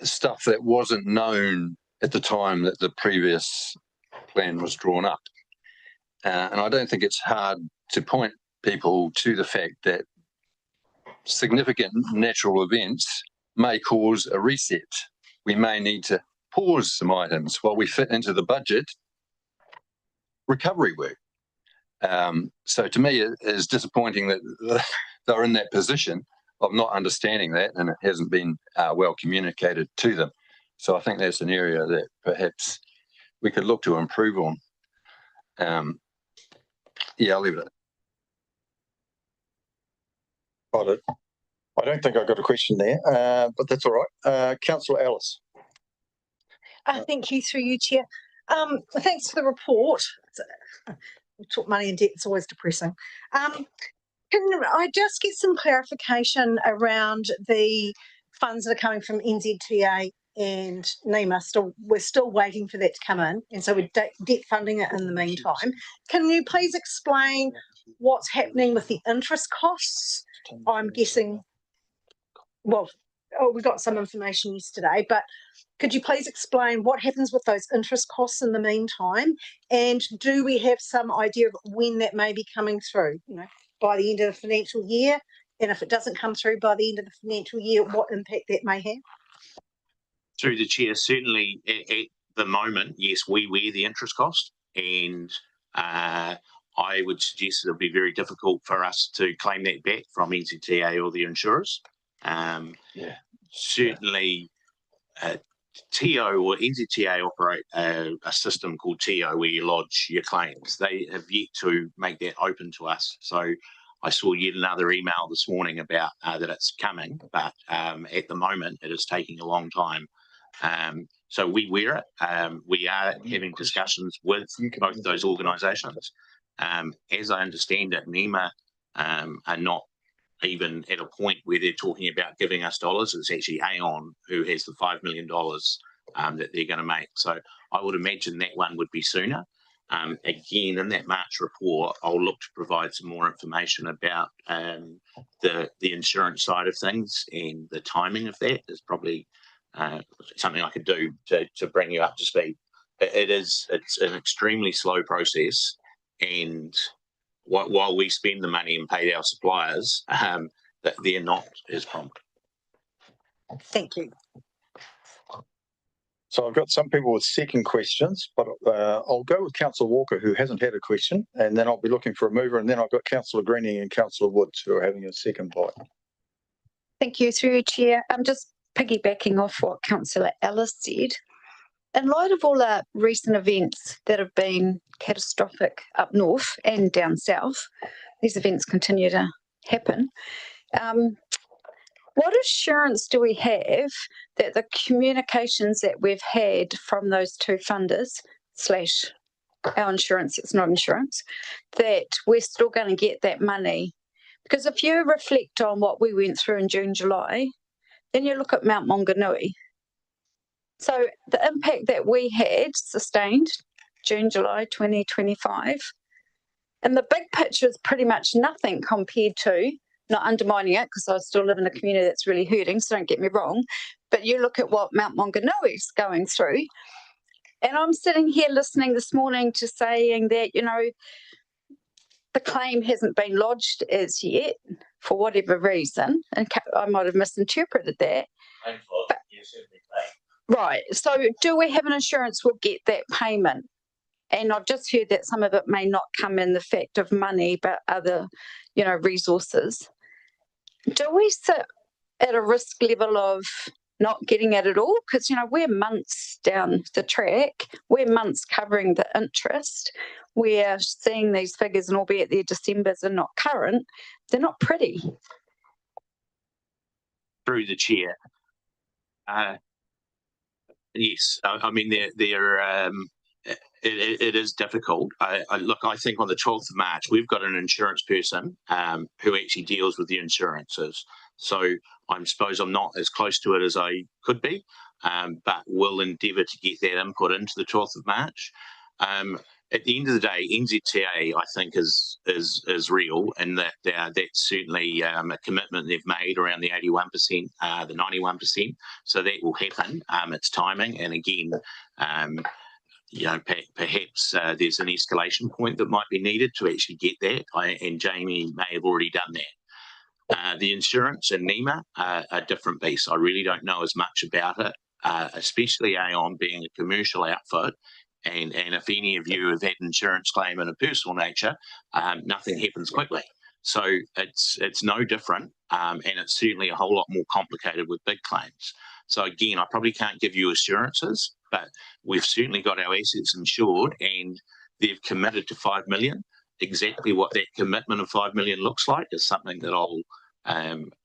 stuff that wasn't known at the time that the previous plan was drawn up. And I don't think it's hard to point people to the fact that significant natural events may cause a reset. We may need to pause some items while we fit into the budget recovery work. So to me, it is disappointing that they're in that position of not understanding that, and it hasn't been well communicated to them. So I think that's an area that perhaps we could look to improve on. Yeah, I'll leave it. I don't think I got a question there, but that's all right. Councillor Ellis. Thank you, through you, Chair. Thanks for the report. We talk money and debt, it's always depressing. Can I just get some clarification around the funds that are coming from NZTA and NEMA? We're still waiting for that to come in, and so we're debt funding it in the meantime. Can you please explain what's happening with the interest costs? I'm guessing, well, we got some information yesterday, but could you please explain what happens with those interest costs in the meantime? And do we have some idea of when that may be coming through, by the end of the financial year? And if it doesn't come through by the end of the financial year, what impact that may have? Through the chair, certainly at the moment, yes, we wear the interest cost, and I would suggest it'll be very difficult for us to claim that back from NZTA or the insurers. Certainly, TO or NZTA operate a system called TO where you lodge your claims. They have yet to make that open to us. So I saw yet another email this morning about that it's coming, but at the moment it is taking a long time. So we wear it. We are having discussions with both those organisations. As I understand it, NEMA are not even at a point where they're talking about giving us dollars. It's actually Aon who has the $5 million that they're going to make. So I would imagine that one would be sooner. Again, in that March report, I'll look to provide some more information about the insurance side of things, and the timing of that is probably something I could do to bring you up to speed. It's an extremely slow process, and while we spend the money and pay our suppliers, that they're not as prompt. Thank you. So I've got some people with second questions, but I'll go with Councillor Walker, who hasn't had a question, and then I'll be looking for a mover, and then I've got Councillor Greening and Councillor Woods who are having a second bite. Thank you, through you, Chair. I'm just piggybacking off what Councillor Ellis said. In light of all our recent events that have been catastrophic up north and down south, these events continue to happen. What assurance do we have that the communications that we've had from those two funders / our insurance, it's not insurance, that we're still going to get that money? Because if you reflect on what we went through in June, July, then you look at Mount Maunganui. So the impact that we had sustained June, July 2025, and the big picture is pretty much nothing compared to, not undermining it because I still live in a community that's really hurting, so don't get me wrong, but you look at what Mount Maunganui is going through, and I'm sitting here listening this morning to saying that, the claim hasn't been lodged as yet for whatever reason, and I might have misinterpreted that. Right, so do we have an assurance we'll get that payment? And I've just heard that some of it may not come in the fact of money, but other, resources. Do we sit at a risk level of not getting it at all? Because, we're months down the track, we're months covering the interest, we're seeing these figures, and albeit they're Decembers and not current, they're not pretty. Through the chair. Yes, I mean, it is difficult. I think on the 12th of March, we've got an insurance person who actually deals with the insurances. So I suppose I'm not as close to it as I could be, but will endeavour to get that input into the 12th of March. At the end of the day, NZTA, I think, is real, and that's certainly a commitment they've made around the 81%, the 91%. So that will happen. It's timing, and again, perhaps there's an escalation point that might be needed to actually get that. And Jamie may have already done that. The insurance and NEMA are a different beast. I really don't know as much about it, especially Aon being a commercial outfit. And if any of you have had an insurance claim in a personal nature, nothing happens quickly. So it's no different, and it's certainly a whole lot more complicated with big claims. So again, I probably can't give you assurances, but we've certainly got our assets insured, and they've committed to 5 million. Exactly what that commitment of 5 million looks like is something that I'll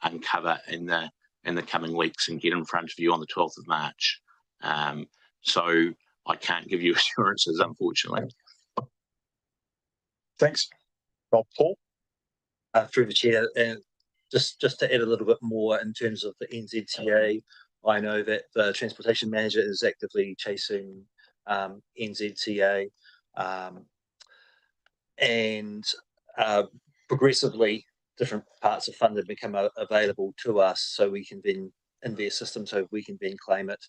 uncover in the coming weeks and get in front of you on the 12th of March. So I can't give you assurances, unfortunately. Thanks. Paul? Through the chair, and just to add a little bit more in terms of the NZTA, I know that the transportation manager is actively chasing NZTA, and progressively different parts of funding become available to us, so we can then in their system, so we can then claim it.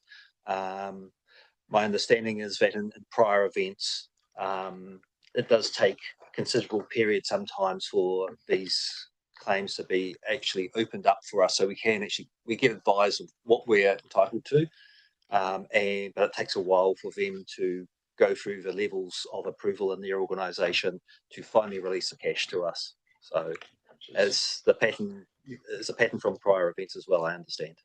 My understanding is that in prior events, it does take a considerable period sometimes for these claims to be actually opened up for us, so we get advised of what we're entitled to, but it takes a while for them to go through the levels of approval in their organisation to finally release the cash to us. So, as a pattern from prior events as well, I understand.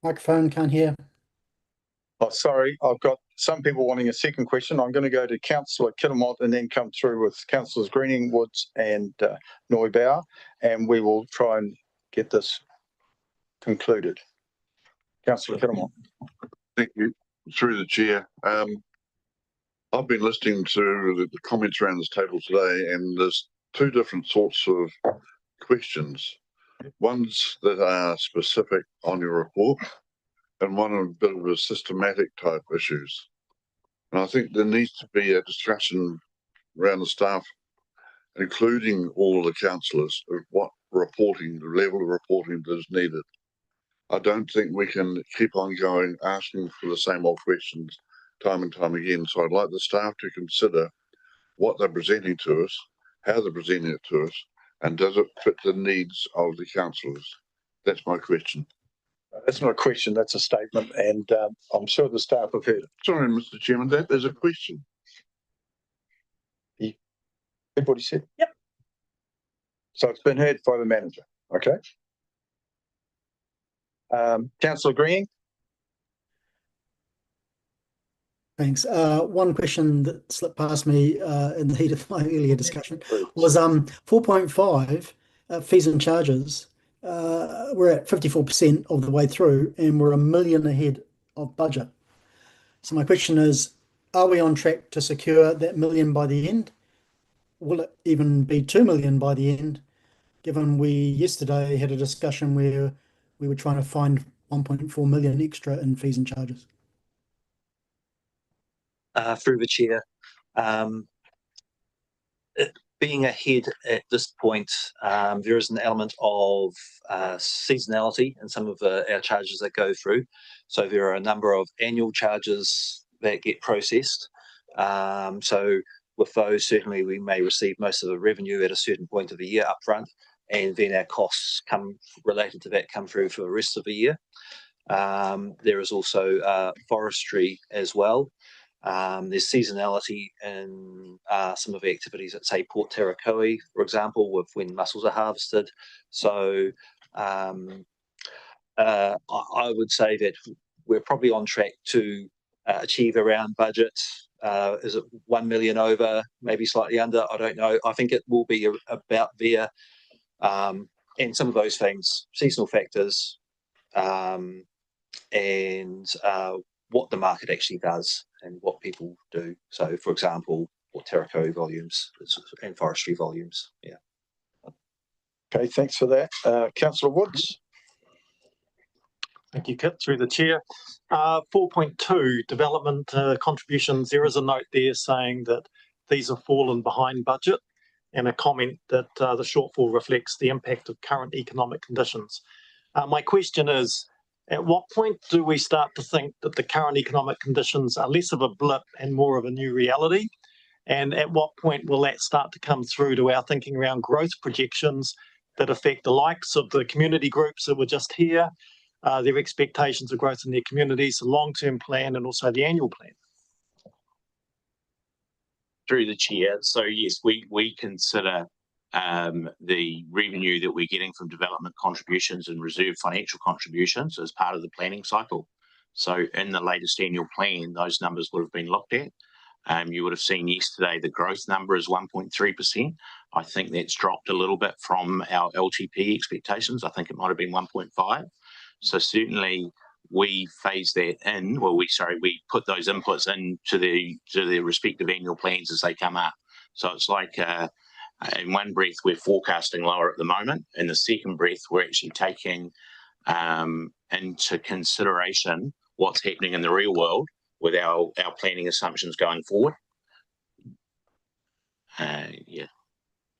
Microphone, can't hear. Oh, sorry, I've got some people wanting a second question. I'm going to go to Councillor Kittermont and then come through with Councillors Greening, Woods and Neubauer, and we will try and get this concluded. Councillor Kittermont. Thank you. Through the chair. I've been listening to the comments around this table today, and there's two different sorts of questions. Ones that are specific on your report, and one a bit of a systematic type issues. And I think there needs to be a discussion around the staff, including all the councillors, of what reporting, the level of reporting that is needed. I don't think we can keep on going asking for the same old questions time and time again. So I'd like the staff to consider what they're presenting to us, how they're presenting it to us, and does it fit the needs of the councillors? That's my question. That's not a question, that's a statement, and I'm sure the staff have heard it. Sorry, Mr. Chairman, that is a question. Everybody said? Yep. So it's been heard by the manager, okay? Councillor Green? Thanks. One question that slipped past me in the heat of my earlier discussion was 4.5 fees and charges. We're at 54% of the way through, and we're $1 million ahead of budget. So my question is, are we on track to secure that $1 million by the end? Will it even be $2 million by the end, given we yesterday had a discussion where we were trying to find 1.4 million extra in fees and charges? Through the chair, being ahead at this point, there is an element of seasonality in some of our charges that go through. So there are a number of annual charges that get processed. So with those, certainly we may receive most of the revenue at a certain point of the year upfront, and then our costs related to that come through for the rest of the year. There is also forestry as well. There's seasonality in some of the activities at, say, Port Tarakoe, for example, with when mussels are harvested. So I would say that we're probably on track to achieve around budget. Is it 1 million over, maybe slightly under? I don't know. I think it will be about there. And some of those things, seasonal factors, and what the market actually does and what people do. So, for example, Port Tarakoe volumes and forestry volumes. Yeah. Okay, thanks for that. Councillor Woods. Thank you, Kit, through the chair. 4.2 development contributions. There is a note there saying that these have fallen behind budget, and a comment that the shortfall reflects the impact of current economic conditions. My question is, at what point do we start to think that the current economic conditions are less of a blip and more of a new reality? And at what point will that start to come through to our thinking around growth projections that affect the likes of the community groups that were just here, their expectations of growth in their communities, the long-term plan, and also the annual plan? Through the chair, so yes, we consider the revenue that we're getting from development contributions and reserve financial contributions as part of the planning cycle. So in the latest annual plan, those numbers would have been looked at. You would have seen yesterday the growth number is 1.3%. I think that's dropped a little bit from our LTP expectations. I think it might have been 1.5. So certainly we phase that in. Well, we put those inputs into the respective annual plans as they come up. So it's like in one breath we're forecasting lower at the moment. In the second breath, we're actually taking into consideration what's happening in the real world with our planning assumptions going forward. Yeah.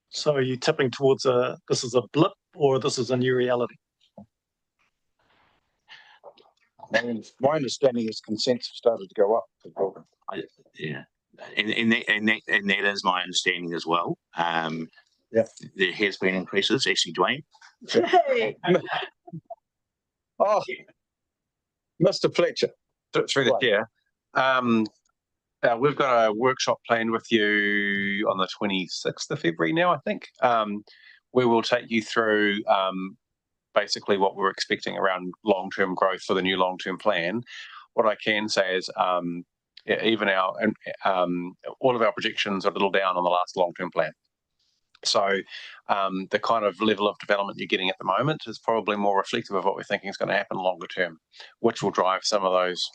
So are you tipping towards this is a blip or this is a new reality? My understanding is consensus started to go up. Yeah, and that is my understanding as well. Yeah, there has been increases. Actually, Dwayne. Oh, Mr. Fletcher. Through the chair. We've got a workshop planned with you on the 26th of February now, I think. We will take you through basically what we're expecting around long-term growth for the new long-term plan. What I can say is even all of our projections are a little down on the last long-term plan. So the kind of level of development you're getting at the moment is probably more reflective of what we're thinking is going to happen longer term, which will drive some of those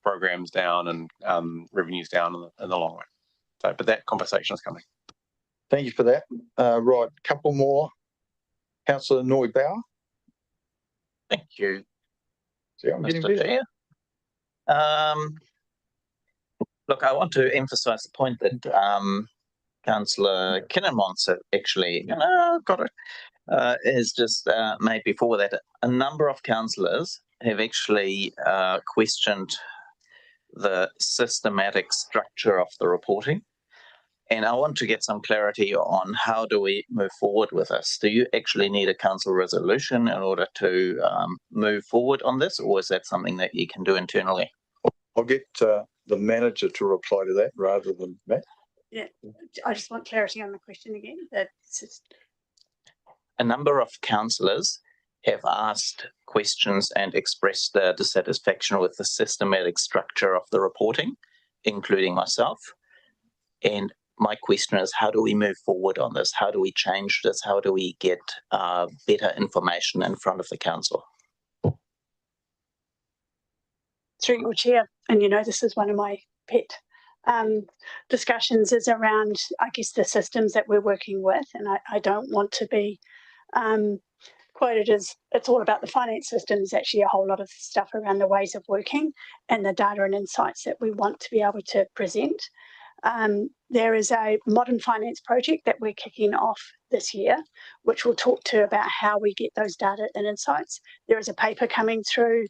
programs down and revenues down in the long run. So, but that conversation is coming. Thank you for that. Right, a couple more. Councillor Neubauer. Thank you, Mr. Chair. Look, I want to emphasise the point that Councillor Kinnermont actually has just made before that. A number of councillors have actually questioned the systematic structure of the reporting. And I want to get some clarity on how do we move forward with this? Do you actually need a council resolution in order to move forward on this, or is that something that you can do internally? I'll get the manager to reply to that rather than Matt. Yeah, I just want clarity on the question again. A number of councillors have asked questions and expressed their dissatisfaction with the systematic structure of the reporting, including myself. And my question is, how do we move forward on this? How do we change this? How do we get better information in front of the council? Through your chair, and you know this is one of my pet discussions is around, I guess, the systems that we're working with, and I don't want to be quoted as it's all about the finance system. There's actually a whole lot of stuff around the ways of working and the data and insights that we want to be able to present. There is a modern finance project that we're kicking off this year, which will talk to about how we get those data and insights. There is a paper coming through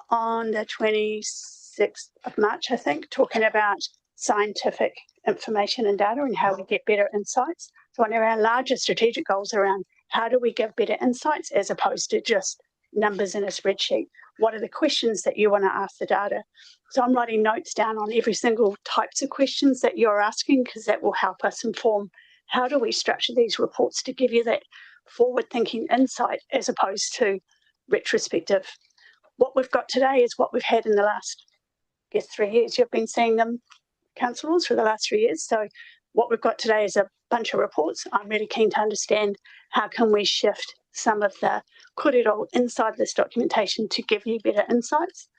on the 26th of March, I think, talking about scientific information and data and how we get better insights. So one of our larger strategic goals around how do we give better insights as opposed to just numbers in a spreadsheet? What are the questions that you want to ask the data? So I'm writing notes down on every single types of questions that you're asking, because that will help us inform how do we structure these reports to give you that forward-thinking insight as opposed to retrospective. What we've got today is what we've had in the last, I guess, 3 years. You've been seeing them, councillors, for the last 3 years. So what we've got today is a bunch of reports. I'm really keen to understand how can we shift some of the kōrero inside this documentation to give you better insights.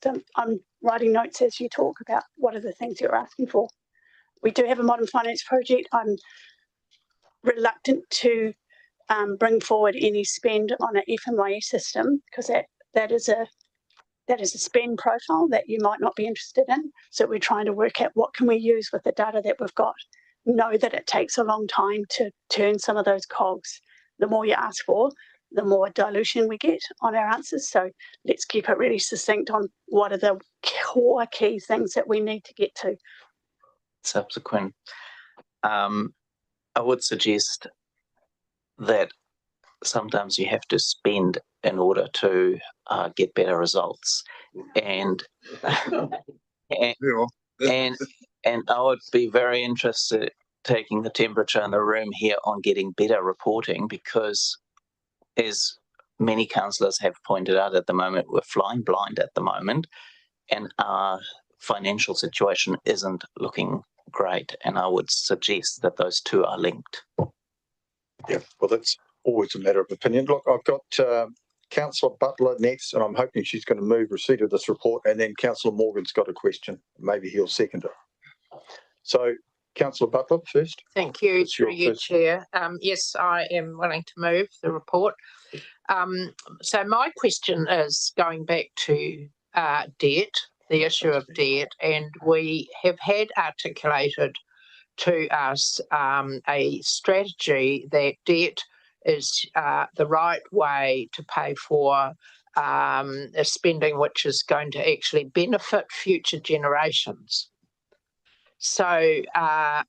So I'm writing notes as you talk about what are the things you're asking for. We do have a modern finance project. I'm reluctant to bring forward any spend on an FMYE system because that is a spend profile that you might not be interested in. So we're trying to work out what can we use with the data that we've got. Know that it takes a long time to turn some of those cogs. The more you ask for, the more dilution we get on our answers. So let's keep it really succinct on what are the core key things that we need to get to. Subsequent. I would suggest that sometimes you have to spend in order to get better results, and and I would be very interested taking the temperature in the room here on getting better reporting, because as many councillors have pointed out at the moment, we're flying blind at the moment and our financial situation isn't looking great, and I would suggest that those two are linked. Yeah, well, that's always a matter of opinion. Look, I've got Councillor Butler next, and I'm hoping she's going to move receipt of this report, and then Councillor Morgan's got a question. Maybe he'll second it. So, Councillor Butler first. Thank you, It's your through you, first. Chair. Yes, I am willing to move the report. So my question is going back to debt, the issue of debt, and we have had articulated to us a strategy that debt is the right way to pay for a spending which is going to actually benefit future generations. So are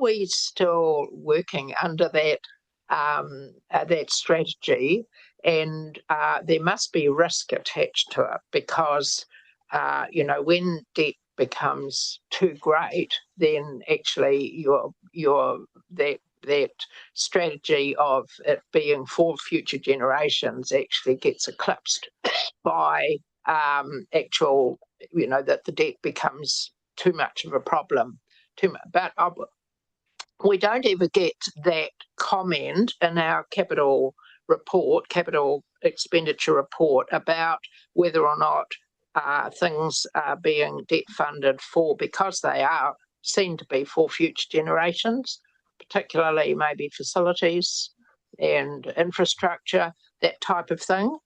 we still working under that that strategy? And there must be risk attached to it, because you know, when debt becomes too great, then actually that strategy of it being for future generations actually gets eclipsed by actual, you know, that the debt becomes too much of a problem. But we don't ever get that comment in our capital expenditure report, about whether or not things are being debt funded for, because they seem to be for future generations, particularly maybe facilities and infrastructure, that type of thing.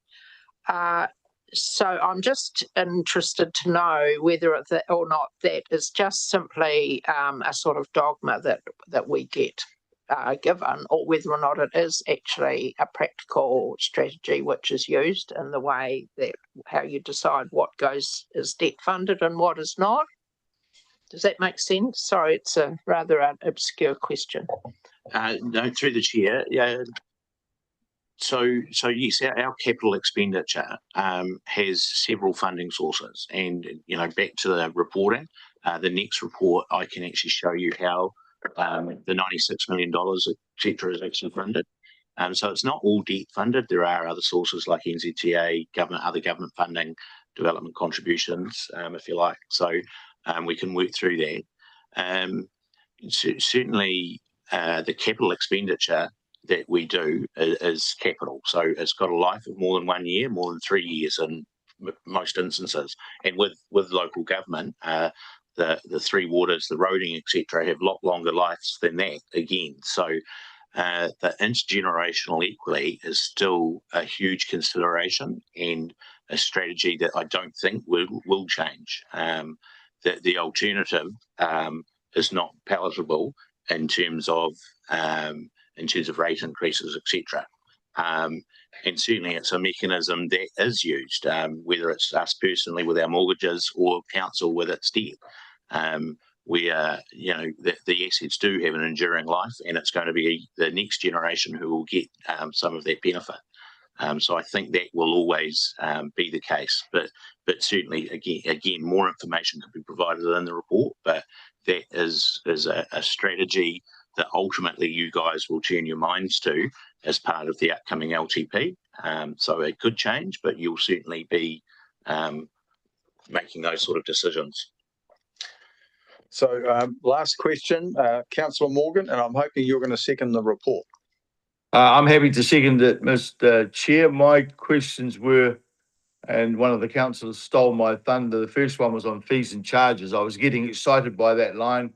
So I'm just interested to know whether or not that is just simply a sort of dogma that we get given, or whether or not it is actually a practical strategy which is used in the way that how you decide what is debt funded and what is not. Does that make sense? Sorry, it's a rather an obscure question. No, through the chair. Yeah. So yes, our capital expenditure has several funding sources, and you know, back to the reporting, the next report I can actually show you how the $96 million, etc., is actually funded. So it's not all debt funded. There are other sources like NZTA, other government funding, development contributions, if you like. So we can work through that. Certainly, the capital expenditure that we do is capital. So it's got a life of more than 1 year, more than 3 years in most instances. And with local government, the three waters, the roading, etc., have a lot longer lives than that again. So the intergenerational equity is still a huge consideration and a strategy that I don't think will change. The alternative is not palatable in terms of rate increases, etc. And certainly it's a mechanism that is used, whether it's us personally with our mortgages or council with its debt. where the assets do have an enduring life, and it's going to be the next generation who will get some of that benefit. So I think that will always be the case, but certainly again more information could be provided in the report. But that is a strategy that ultimately you guys will turn your minds to as part of the upcoming LTP. So it could change, but you'll certainly be making those sort of decisions. So last question, Councillor Morgan, and I'm hoping you're going to second the report. I'm happy to second it, Mr. Chair. My questions were, and one of the councillors stole my thunder. The first one was on fees and charges. I was getting excited by that line.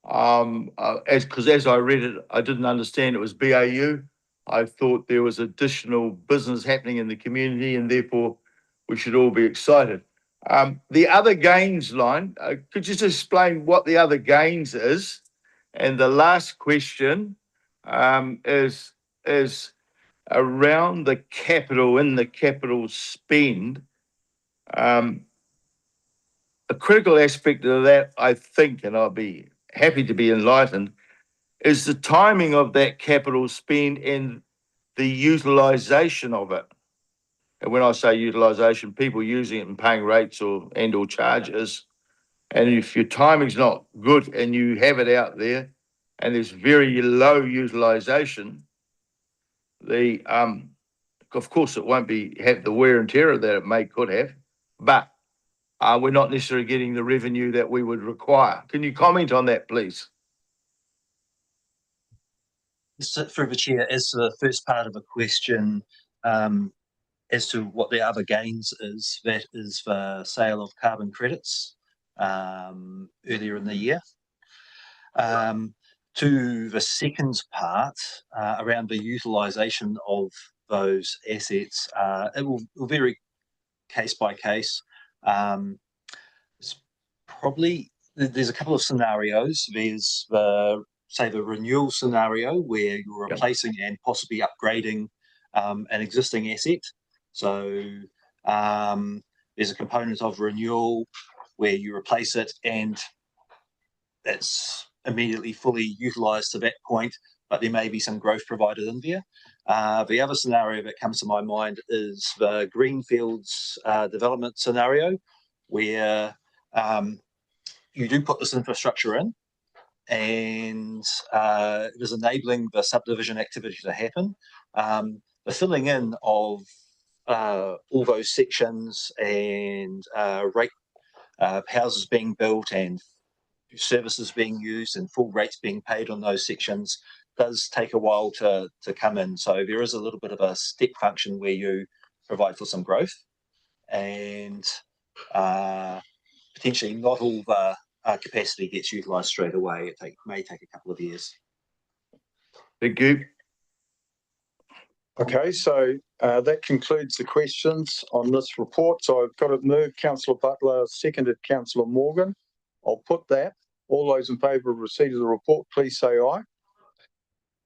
As I read it, I didn't understand it was BAU. I thought there was additional business happening in the community, and therefore we should all be excited. The other gains line, could you just explain what the other gains is? And the last question is around the capital spend. A critical aspect of that, I think, and I'll be happy to be enlightened, is the timing of that capital spend and the utilisation of it. And when I say utilisation, people using it and paying rates or charges. And if your timing's not good and you have it out there and there's very low utilisation, of course it won't have the wear and tear that it could have, but we're not necessarily getting the revenue that we would require. Can you comment on that, please? Through the chair, as to the first part of the question, as to what the other gains is, that is the sale of carbon credits earlier in the year. To the second part, around the utilisation of those assets, it will vary case by case. There's a couple of scenarios. There's the renewal scenario where you're replacing and possibly upgrading an existing asset. So there's a component of renewal where you replace it and it's immediately fully utilised to that point, but there may be some growth provided in there. The other scenario that comes to my mind is the greenfields development scenario, where you do put this infrastructure in and it is enabling the subdivision activity to happen. The filling in of all those sections and houses being built and services being used and full rates being paid on those sections does take a while to come in. So there is a little bit of a step function where you provide for some growth, and potentially not all the capacity gets utilised straight away. It may take a couple of years. Thank you. Okay, so that concludes the questions on this report. So I've got it moved. Councillor Butler, seconded Councillor Morgan. I'll put that. All those in favour of receipt of the report, please say aye.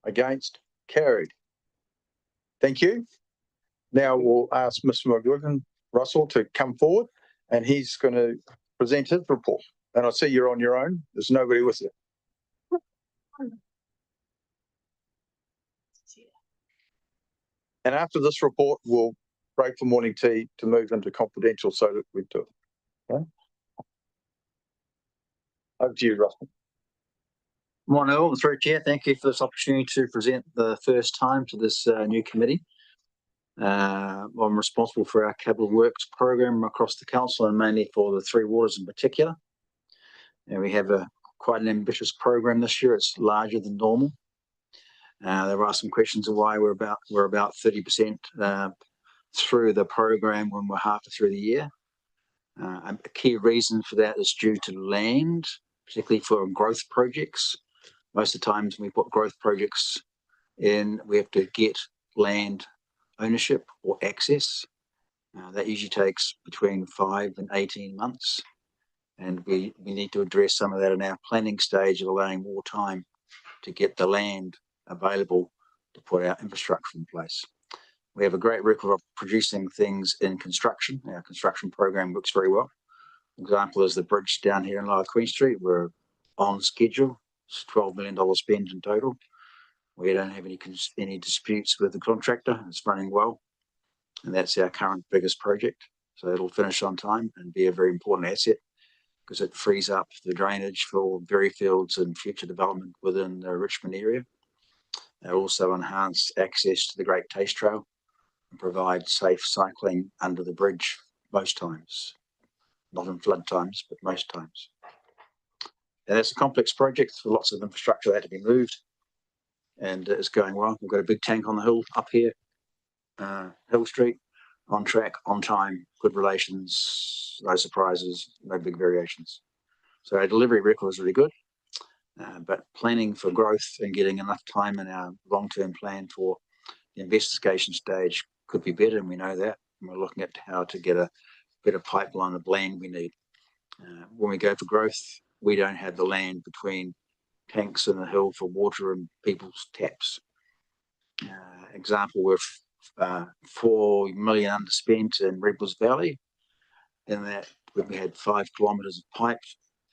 Against? Carried. Thank you. Now we'll ask Mr. McGuigan Russell to come forward, and he's going to present his report. And I see you're on your own. There's nobody with you. And after this report, we'll break for morning tea to move into confidential so that we do it. Okay? Over to you, Russell. Morning all, through Chair. Thank you for this opportunity to present the first time to this new committee. I'm responsible for our capital works program across the council and mainly for the Three Waters in particular. And we have quite an ambitious program this year. It's larger than normal. There are some questions of why we're about 30% through the program when we're halfway through the year. A key reason for that is due to land, particularly for growth projects. Most of the times when we put growth projects in, we have to get land ownership or access. That usually takes between 5 and 18 months. And we need to address some of that in our planning stage of allowing more time to get the land available to put our infrastructure in place. We have a great record of producing things in construction. Our construction program works very well. Example is the bridge down here in Lower Queen Street. We're on schedule. It's $12 million spent in total. We don't have any disputes with the contractor. It's running well. And that's our current biggest project. So it'll finish on time and be a very important asset because it frees up the drainage for berry fields and future development within the Richmond area. They also enhance access to the Great Taste Trail and provide safe cycling under the bridge most times. Not in flood times, but most times. And it's a complex project with lots of infrastructure that had to be moved. And it's going well. We've got a big tank on the hill up here, Hill Street, on track, on time, good relations, no surprises, no big variations. So our delivery record is really good, but planning for growth and getting enough time in our long-term plan for the investigation stage could be better, and we know that. And we're looking at how to get a better pipeline of land we need. When we go for growth, we don't have the land between tanks in the hill for water and people's taps. Example, we're 4 million underspent in Rebels Valley, in that we had 5 kilometres of pipe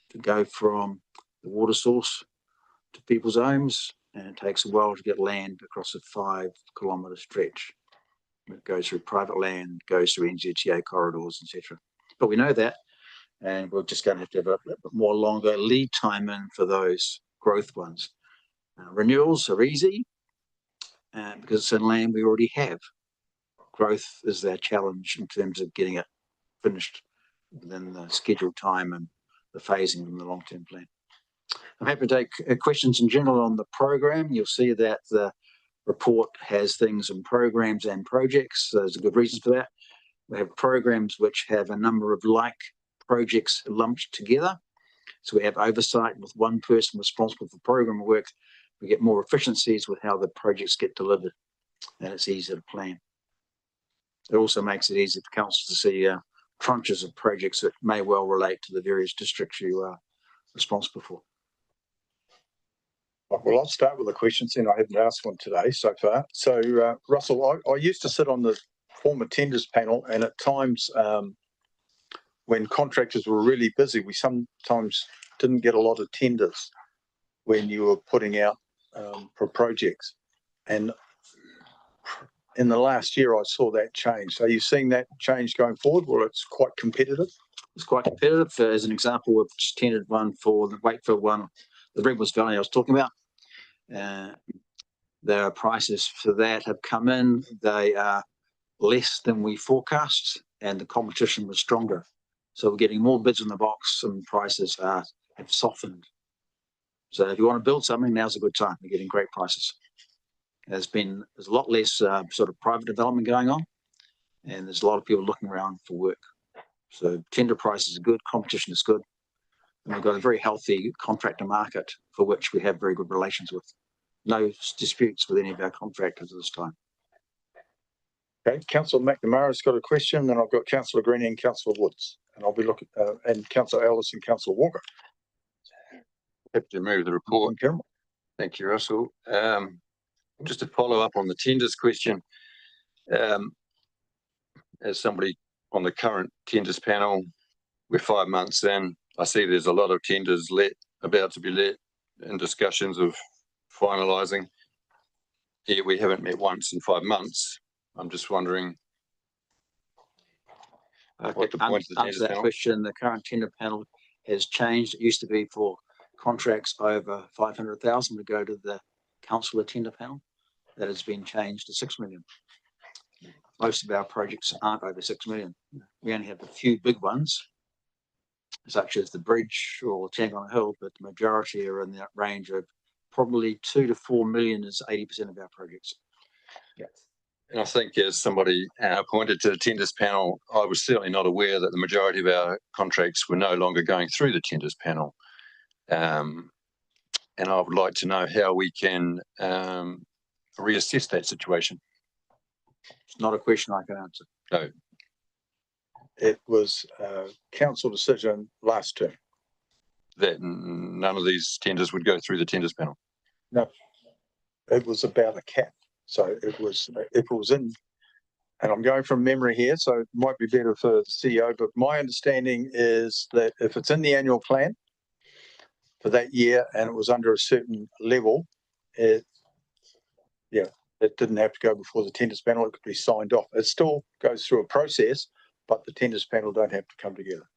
to go from the water source to people's homes, and it takes a while to get land across a 5 kilometre stretch. It goes through private land, goes through NZTA corridors, etc. But we know that, and we're just going to have a bit more longer lead time in for those growth ones. Renewals are easy because it's in land we already have. Growth is their challenge in terms of getting it finished within the scheduled time and the phasing in the long-term plan. I'm happy to take questions in general on the program. You'll see that the report has things in programs and projects. There's a good reason for that. We have programs which have a number of like projects lumped together. So we have oversight with one person responsible for program work. We get more efficiencies with how the projects get delivered, and it's easier to plan. It also makes it easier for councils to see tranches of projects that may well relate to the various districts you are responsible for. Well, I'll start with the questions, and I haven't asked one today so far. So, Russell, I used to sit on the former tenders panel, and at times when contractors were really busy, we sometimes didn't get a lot of tenders when you were putting out for projects. And in the last year, I saw that change. So are you seeing that change going forward? Well, it's quite competitive. It's quite competitive. As an example, we've just tendered one for the Wakefield one, the Rebels Valley I was talking about. The prices for that have come in. They are less than we forecast, and the competition was stronger. So we're getting more bids in the box, and prices have softened. So if you want to build something, now's a good time. We're getting great prices. There's a lot less sort of private development going on, and there's a lot of people looking around for work. So tender prices are good, competition is good, and we've got a very healthy contractor market for which we have very good relations with. No disputes with any of our contractors at this time. Okay, Councillor McNamara's got a question, then I've got Councillor Green and Councillor Woods, and I'll be looking and Councillor Ellis and Councillor Walker. Happy to move the report. Thank you, Russell. Just to follow up on the tenders question, as somebody on the current tenders panel, we're 5 months in. I see there's a lot of tenders about to be let in discussions of finalising. Yeah, we haven't met once in 5 months. I'm just wondering what the point of the tenders panel. Question, the current tender panel has changed. It used to be for contracts over 500,000 to go to the councillor tender panel. That has been changed to 6 million. Most of our projects aren't over 6 million. We only have a few big ones, such as the bridge or Tank on a Hill, but the majority are in that range of probably 2 to 4 million is 80% of our projects. Yeah. And I think as somebody appointed to the tenders panel, I was certainly not aware that the majority of our contracts were no longer going through the tenders panel. And I would like to know how we can reassess that situation. It's not a question I can answer. No. It was a council decision last term. That none of these tenders would go through the tenders panel? No. It was about a cap. So it was, if it was in and I'm going from memory here, so it might be better for the CEO, but my understanding is that if it's in the annual plan for that year and it was under a certain level, it didn't have to go before the tenders panel. It could be signed off. It still goes through a process, but the tenders panel don't have to come together.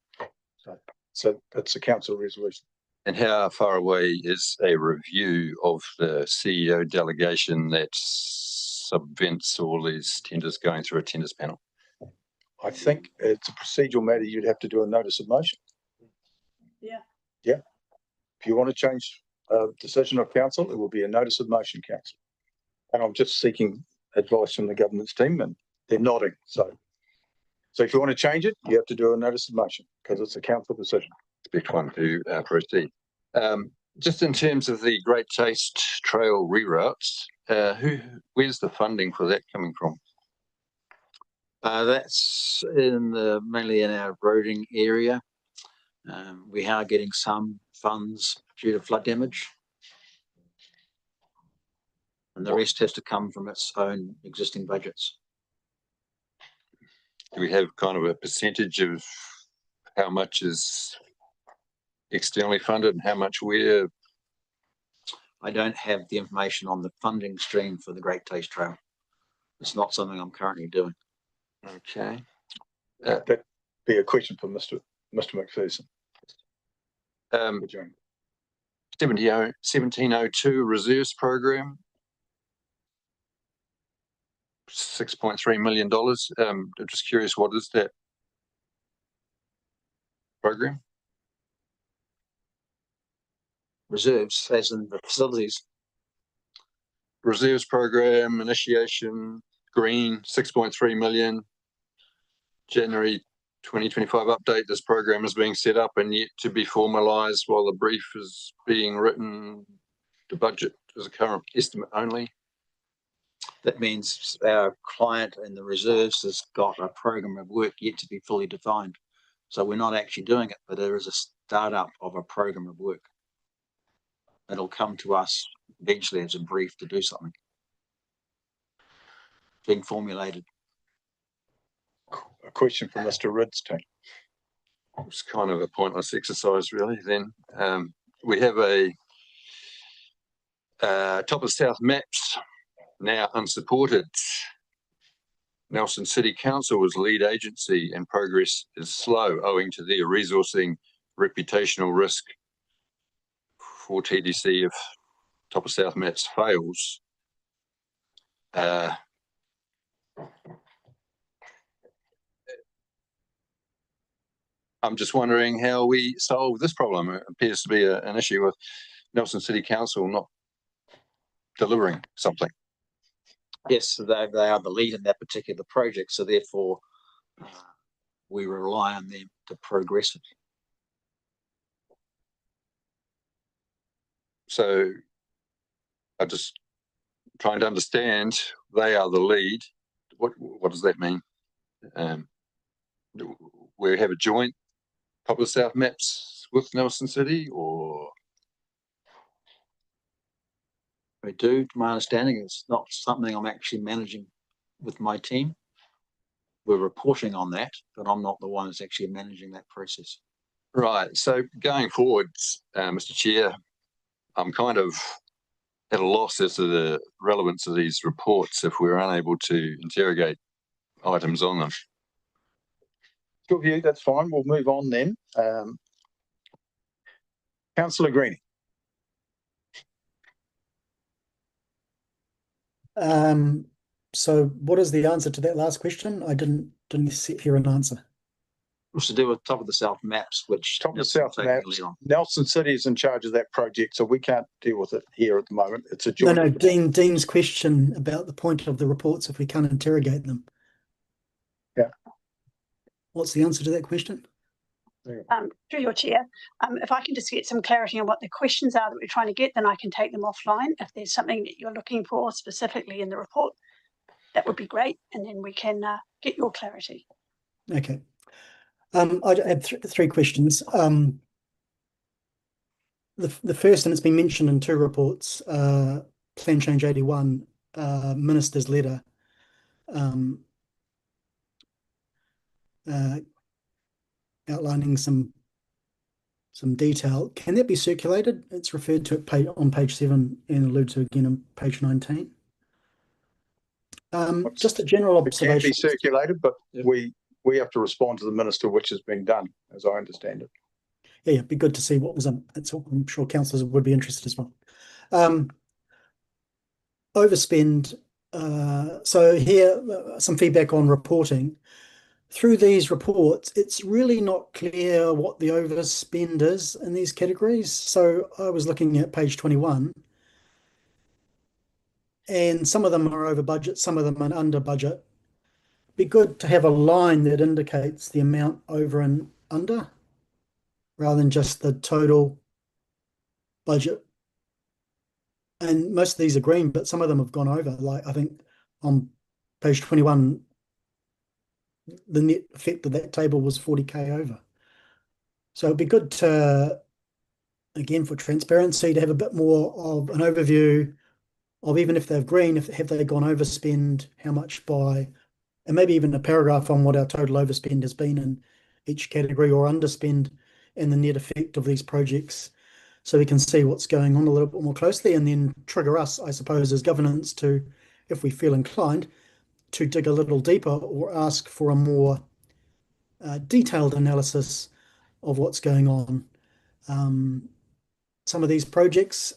So that's a council resolution. And how far away is a review of the CEO delegation that subvents all these tenders going through a tenders panel? I think it's a procedural matter. You'd have to do a notice of motion. Yeah. Yeah. If you want to change a decision of council, it will be a notice of motion, council. And I'm just seeking advice from the government's team, and they're nodding. So if you want to change it, you have to do a notice of motion because it's a council decision. Expect one to proceed. Just in terms of the Great Taste Trail reroutes, where's the funding for that coming from? That's mainly in our roading area. We are getting some funds due to flood damage. And the rest has to come from its own existing budgets. Do we have kind of a percentage of how much is externally funded and how much we're? I don't have the information on the funding stream for the Great Taste Trail. It's not something I'm currently doing. Okay. That'd be a question for Mr. McPherson. 1702 reserves program. $6.3 million. I'm just curious, what is that program? Reserves, as in the facilities. Reserves program initiation, green, 6.3 million. January 2025 update. This program is being set up and yet to be formalised while the brief is being written. The budget is a current estimate only. That means our client in the reserves has got a program of work yet to be fully defined. So we're not actually doing it, but there is a startup of a program of work. It'll come to us eventually as a brief to do something. Being formulated. A question from Mr. Ridd's team. It's kind of a pointless exercise, really. Then we have a top of South maps. Now unsupported. Nelson City Council was lead agency and progress is slow owing to their resourcing reputational risk for TDC if top of South maps fails. I'm just wondering how we solve this problem. It appears to be an issue with Nelson City Council not delivering something. Yes, they are the lead in that particular project, so therefore we rely on them to progress it. So I just trying to understand, they are the lead. What does that mean? We have a joint top of South maps with Nelson City, or? We do, to my understanding. It's not something I'm actually managing with my team. We're reporting on that, but I'm not the one who's actually managing that process. Right. So going forward, Mr. Chair, I'm kind of at a loss as to the relevance of these reports if we're unable to interrogate items on them. Your view, that's fine. We'll move on then. Councillor Greening. So what is the answer to that last question? I didn't hear an answer. What's to do with top of the South maps, which top of the South maps. Nelson City is in charge of that project, so we can't deal with it here at the moment. It's a joint. No, Dean's question about the point of the reports if we can't interrogate them. Yeah. What's the answer to that question? Through your chair, if I can just get some clarity on what the questions are that we're trying to get, then I can take them offline. If there's something that you're looking for specifically in the report, that would be great, and then we can get your clarity. Okay. I had three questions. The first, and it's been mentioned in two reports, Plan Change 81, Minister's letter, outlining some detail. Can that be circulated? It's referred to on page 7 and alluded to again on page 19. Just a general observation. It can be circulated, but we have to respond to the minister, which has been done, as I understand it. Yeah, it'd be good to see what was in. That's all. I'm sure councillors would be interested as well. Overspend. So here, some feedback on reporting. Through these reports, it's really not clear what the overspend is in these categories. So I was looking at page 21, and some of them are over budget, some of them are under budget. Be good to have a line that indicates the amount over and under, rather than just the total budget. And most of these are green, but some of them have gone over. Like I think on page 21, the net effect of that table was 40k over. So it'd be good to, again, for transparency, to have a bit more of an overview of, even if they're green, have they gone overspend, how much by, and maybe even a paragraph on what our total overspend has been in each category, or underspend, and the net effect of these projects, so we can see what's going on a little bit more closely, and then trigger us, I suppose, as governance to, if we feel inclined, to dig a little deeper or ask for a more detailed analysis of what's going on. Some of these projects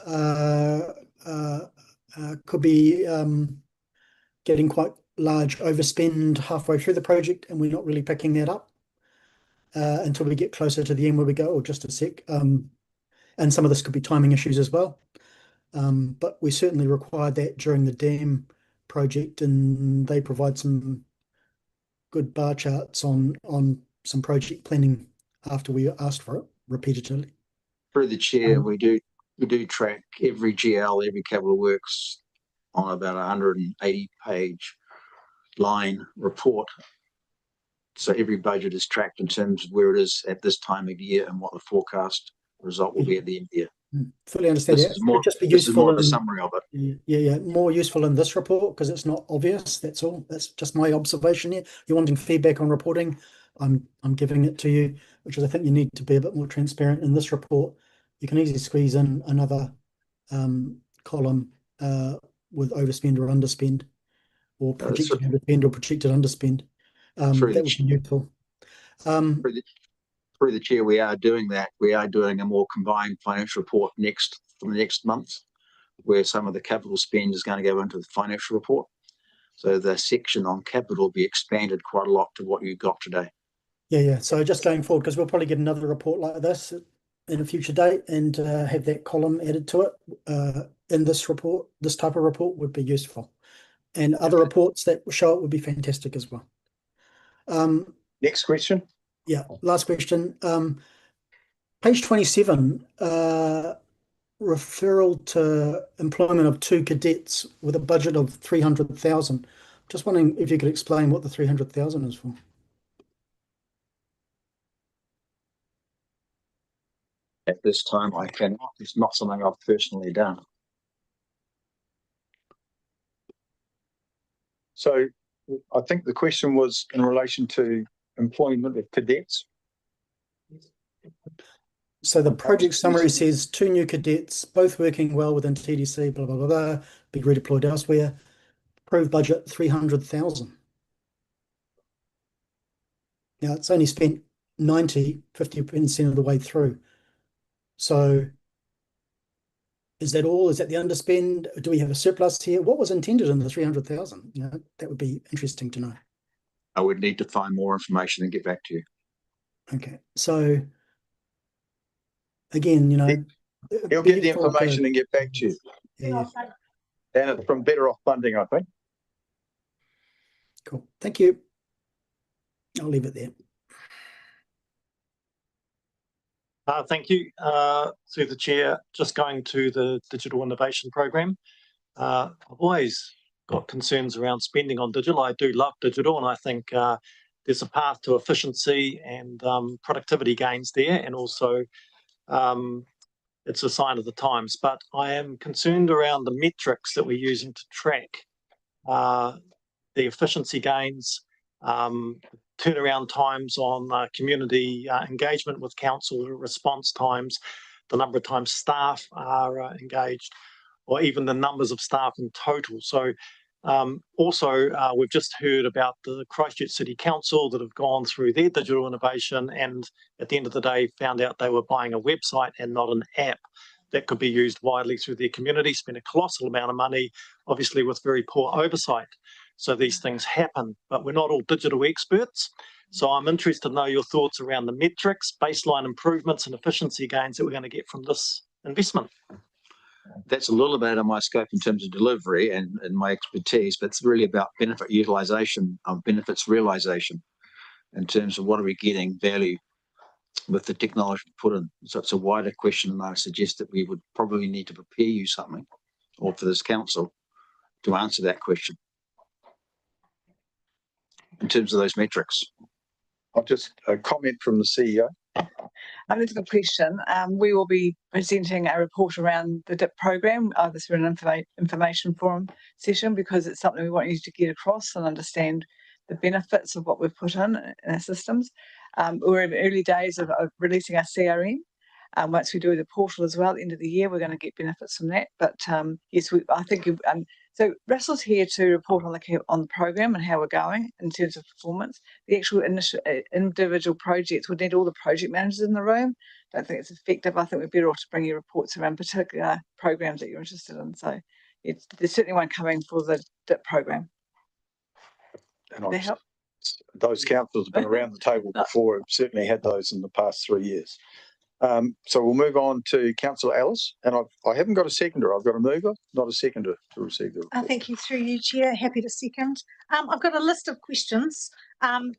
could be getting quite large overspend halfway through the project, and we're not really picking that up until we get closer to the end, where we go, oh, just a sec. And some of this could be timing issues as well. But we certainly required that during the dam project, and they provide some good bar charts on some project planning after we asked for it repeatedly. Through the chair, we do track every GL, every capital works on about 180-page line report. So every budget is tracked in terms of where it is at this time of year and what the forecast result will be at the end of the year. Fully understand This that. is more, Just be this is useful more of a in- summary of it. Yeah, more useful in this report because it's not obvious. That's all. That's just my observation here. You're wanting feedback on reporting. I'm giving it to you, which is, I think you need to be a bit more transparent in this report. You can easily squeeze in another column with overspend or underspend, or projected overspend or projected underspend. That would be useful. Through the chair, we are doing that. We are doing a more combined financial report from the next month, where some of the capital spend is going to go into the financial report. So the section on capital will be expanded quite a lot to what you got today. Yeah. So just going forward, because we'll probably get another report like this in a future date, and have that column added to it in this report. This type of report would be useful, and other reports that show it would be fantastic as well. Next question. Yeah, last question. Page 27, referral to employment of 2 cadets with a budget of 300,000. Just wondering if you could explain what the 300,000 is for. At this time, I cannot. It's not something I've personally done. So I think the question was in relation to employment of cadets. So the project summary says 2 new cadets, both working well within TDC, blah, blah, blah, blah, be redeployed elsewhere. Approved budget 300,000. Now it's only spent 50% of the way through. So is that all? Is that the underspend? Do we have a surplus here? What was intended in the 300,000? You know, that would be interesting to know. I would need to find more information and get back to you. Okay, so again, you know, He'll get the information and get back to you. Yeah. And it's from Better Off Funding, I think. Cool. Thank you. I'll leave it there. Thank you. Through the chair, just going to the digital innovation program. I've always got concerns around spending on digital. I do love digital, and I think there's a path to efficiency and productivity gains there, and also it's a sign of the times. But I am concerned around the metrics that we're using to track the efficiency gains, turnaround times on community engagement with council, response times, the number of times staff are engaged, or even the numbers of staff in total. So also, we've just heard about the Christchurch City Council that have gone through their digital innovation and at the end of the day found out they were buying a website and not an app that could be used widely through their community, spent a colossal amount of money, obviously with very poor oversight. So these things happen, but we're not all digital experts. So I'm interested to know your thoughts around the metrics, baseline improvements and efficiency gains that we're going to get from this investment. That's a little bit out of my scope in terms of delivery and my expertise, but it's really about benefit utilisation, benefits realisation in terms of what are we getting value with the technology put in. So it's a wider question, and I suggest that we would probably need to prepare you something, or for this council, to answer that question in terms of those metrics. I'll just comment from the CEO. That's a good question. We will be presenting a report around the DIP program, either through an information forum session, because it's something we want you to get across and understand the benefits of what we've put in our systems. We're in early days of releasing our CRM. Once we do the portal as well at the end of the year, we're going to get benefits from that. But yes, I think so. Russell's here to report on the program and how we're going in terms of performance. The actual individual projects would need all the project managers in the room. Don't think it's effective. I think we're better off to bring you reports around particular programs that you're interested in. So there's certainly one coming for the DIP program. And those councils have been around the table before. Have certainly had those in the past 3 years. So we'll move on to Councillor Ellis, and I haven't got a seconder. I've got a mover, not a seconder to receive the report. Thank you, through you, Chair. Happy to second. I've got a list of questions, and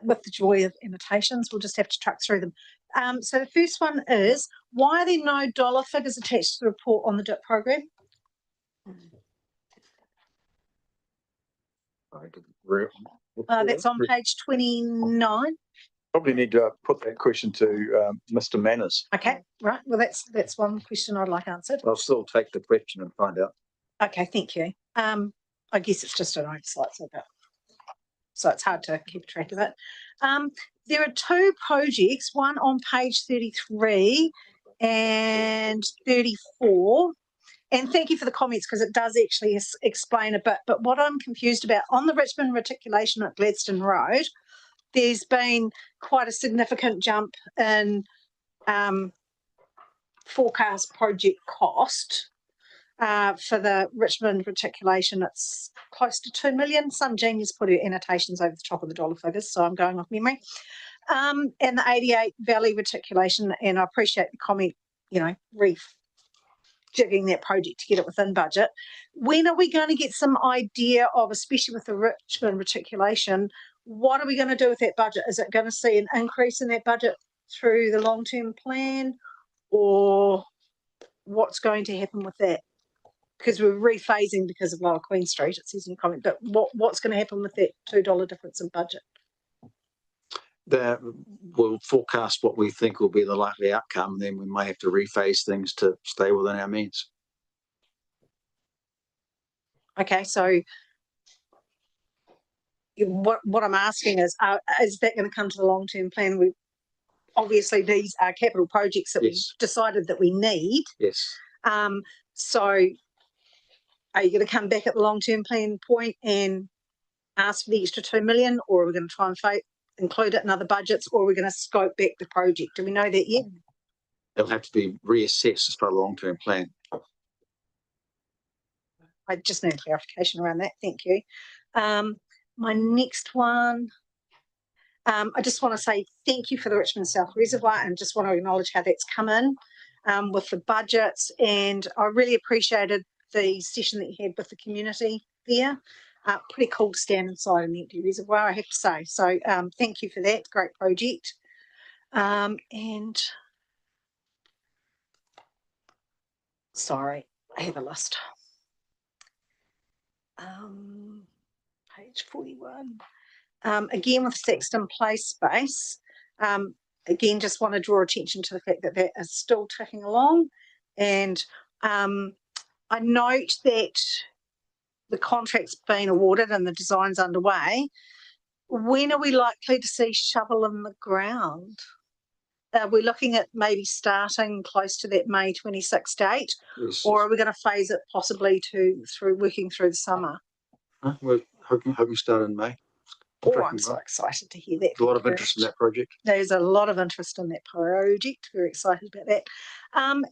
with the joy of annotations, we'll just have to truck through them. So the first one is, why are there no dollar figures attached to the report on the DIP program? That's on page 29. Probably need to put that question to Mr. Manners. Okay, right. Well, that's one question I'd like answered. I'll still take the question and find out. Okay, thank you. I guess it's just an oversight, so it's hard to keep track of it. There are two projects, one on page 33 and 34. And thank you for the comments, because it does actually explain a bit. But what I'm confused about, on the Richmond reticulation at Gladstone Road, there's been quite a significant jump in forecast project cost for the Richmond reticulation. It's close to 2 million. Some genius put her annotations over the top of the dollar figures, so I'm going off memory. And the 88 Valley reticulation, and I appreciate the comment, rejigging that project to get it within budget. When are we going to get some idea of, especially with the Richmond reticulation, what are we going to do with that budget? Is it going to see an increase in that budget through the long-term plan, or what's going to happen with that? Because we're rephasing because of Lower Queen Street, it says in the comment, but what's going to happen with that $2 difference in budget? That we'll forecast what we think will be the likely outcome, then we may have to rephase things to stay within our means. Okay, so what I'm asking is that going to come to the long-term plan? We obviously, these are capital projects that we've decided that we need. Yes. So are you going to come back at the long-term plan point and ask for the extra 2 million, or are we going to try and include it in other budgets, or are we going to scope back the project? Do we know that yet? It'll have to be reassessed as part of the long-term plan. I just need clarification around that. Thank you. My next one, I just want to say thank you for the Richmond South Reservoir, and just want to acknowledge how that's come in with the budgets, and I really appreciated the session that you had with the community there. Pretty cool to stand inside an empty reservoir, I have to say. So thank you for that. Great project. And sorry, I have a list. Page 41. Again, with Saxton Place space, again, just want to draw attention to the fact that that is still ticking along. And I note that the contract's been awarded and the design's underway. when are we likely to see shovel in the ground? Are we looking at maybe starting close to that May 26 date, or are we going to phase it possibly through working through the summer? We're hoping to start in May. Oh, I'm so excited to hear that. There's a lot of interest in that project. There's a lot of interest in that project. Very excited about that.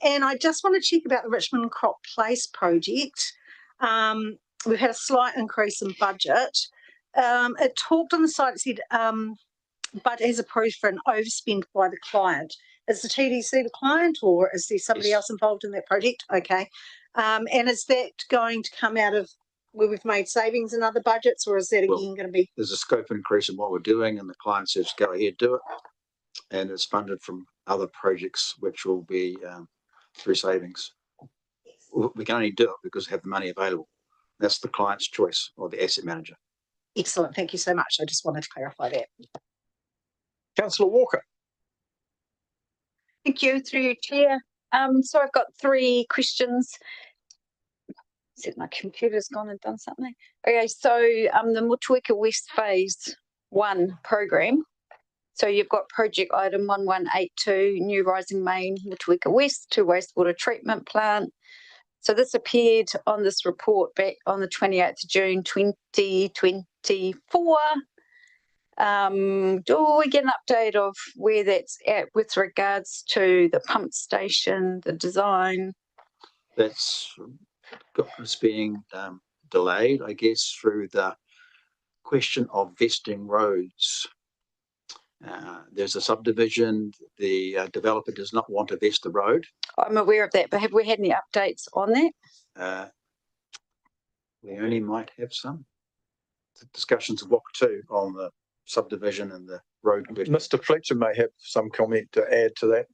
And I just want to check about the Richmond Crop Place project. We've had a slight increase in budget. It talked on the side, it said, but as approved for an overspend by the client. Is the TDC the client, or is there somebody else involved in that project? Okay. And is that going to come out of where we've made savings in other budgets, or is that again going to be? There's a scope increase in what we're doing, and the client says, go ahead, do it. And it's funded from other projects, which will be through savings. We can only do it because we have the money available. That's the client's choice, or the asset manager. Excellent. Thank you so much. I just wanted to clarify that. Councillor Walker. Thank you, through your chair. So I've got 3 questions. Said my computer's gone and done something. Okay, so the Motueka West Phase 1 program. So you've got project item 1182, New Rising Main, Motueka West to wastewater treatment plant. So this appeared on this report back on the 28th of June 2024. Do we get an update of where that's at with regards to the pump station, the design? That's being delayed, I guess, through the question of vesting roads. There's a subdivision. The developer does not want to vest the road. I'm aware of that, but have we had any updates on that? We only might have some discussions of Wakatu on the subdivision and the road. Mr. Fletcher may have some comment to add to that.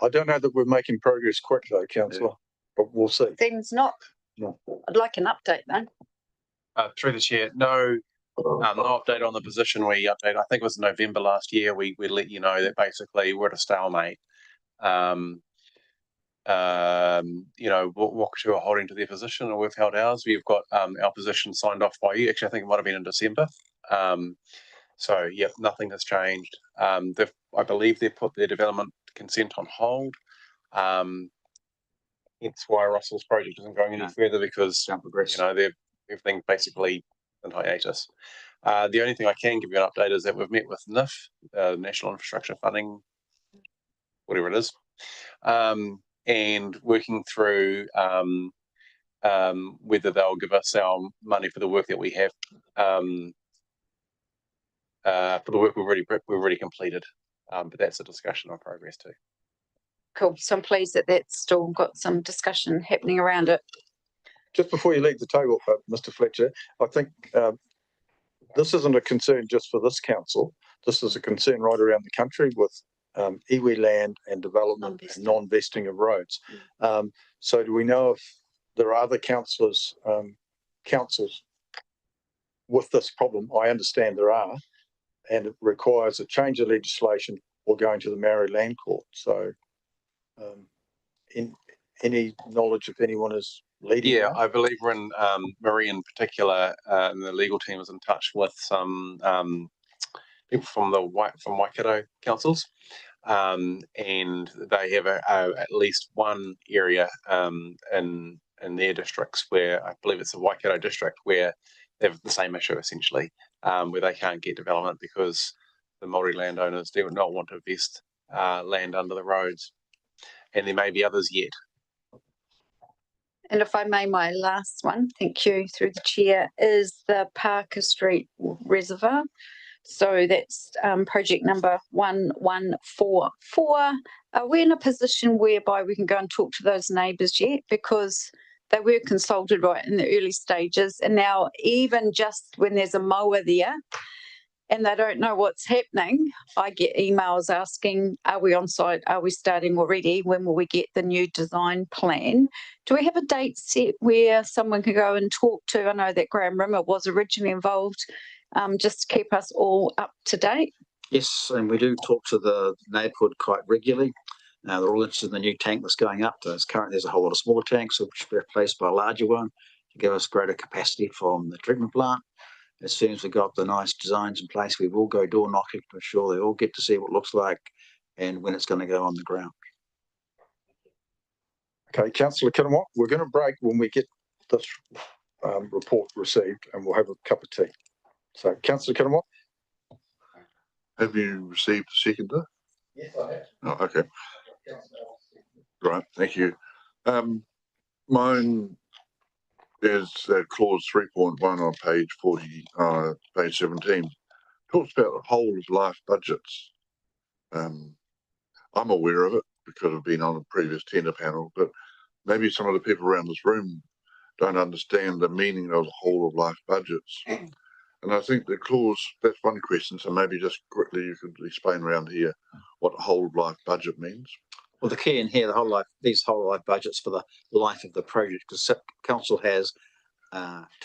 I don't know that we're making progress quick though, Councillor, but we'll see. Seems not. No. I'd like an update though. Through the chair, no update on the position we updated. I think it was November last year. We let you know that basically we're at a stalemate. Wakatu are holding to their position, and we've held ours. We've got our position signed off by you. Actually, I think it might have been in December. So yeah, nothing has changed. I believe they've put their development consent on hold. It's why Russell's project isn't going any further, because they're everything basically in hiatus. The only thing I can give you an update is that we've met with NIF, National Infrastructure Funding, whatever it is, and working through whether they'll give us our money for the work that we have, for the work we've already completed. But that's a discussion on progress too. Cool. So I'm pleased that that's still got some discussion happening around it. Just before you leave the table, Mr. Fletcher, I think this isn't a concern just for this council. This is a concern right around the country with iwi land and development and non-vesting of roads. So do we know if there are other councils with this problem? I understand there are, and it requires a change of legislation or going to the Maori Land Court. So in any knowledge if anyone is leading? Yeah, I believe we're in, Marie in particular, and the legal team is in touch with some people from Waikato councils, and they have at least one area in their districts where, I believe it's the Waikato district, where they have the same issue essentially, where they can't get development because the Māori landowners do not want to vest land under the roads, and there may be others yet. And if I may, my last one, thank you, through the chair, is the Parker Street Reservoir. So that's project number 1144. Are we in a position whereby we can go and talk to those neighbours yet? Because they were consulted right in the early stages, and now even just when there's a mower there and they don't know what's happening, I get emails asking, are we on site? Are we starting already? When will we get the new design plan? Do we have a date set where someone can go and talk to? I know that Graham Rimmer was originally involved, just to keep us all up to date. Yes, and we do talk to the neighbourhood quite regularly. They're all interested in the new tank that's going up. There's a whole lot of smaller tanks which should be replaced by a larger one to give us greater capacity from the treatment plant. as soon as we got the nice designs in place, we will go door knocking to ensure they all get to see what it looks like and when it's going to go on the ground. Okay, Councillor Kinawat, we're going to break when we get this report received, and we'll have a cup of tea. So, Councillor Kinawat. Have you received a seconder? Yes, I have. Oh, okay. Right, thank you. Mine is clause 3.1 on page 40, page 17. Talks about the whole of life budgets. I'm aware of it because I've been on a previous tender panel, but maybe some of the people around this room don't understand the meaning of the whole of life budgets. And I think the clause, that's one question, so maybe just quickly you could explain around here what the whole of life budget means. Well, the key in here, these whole life budgets for the life of the project, because council has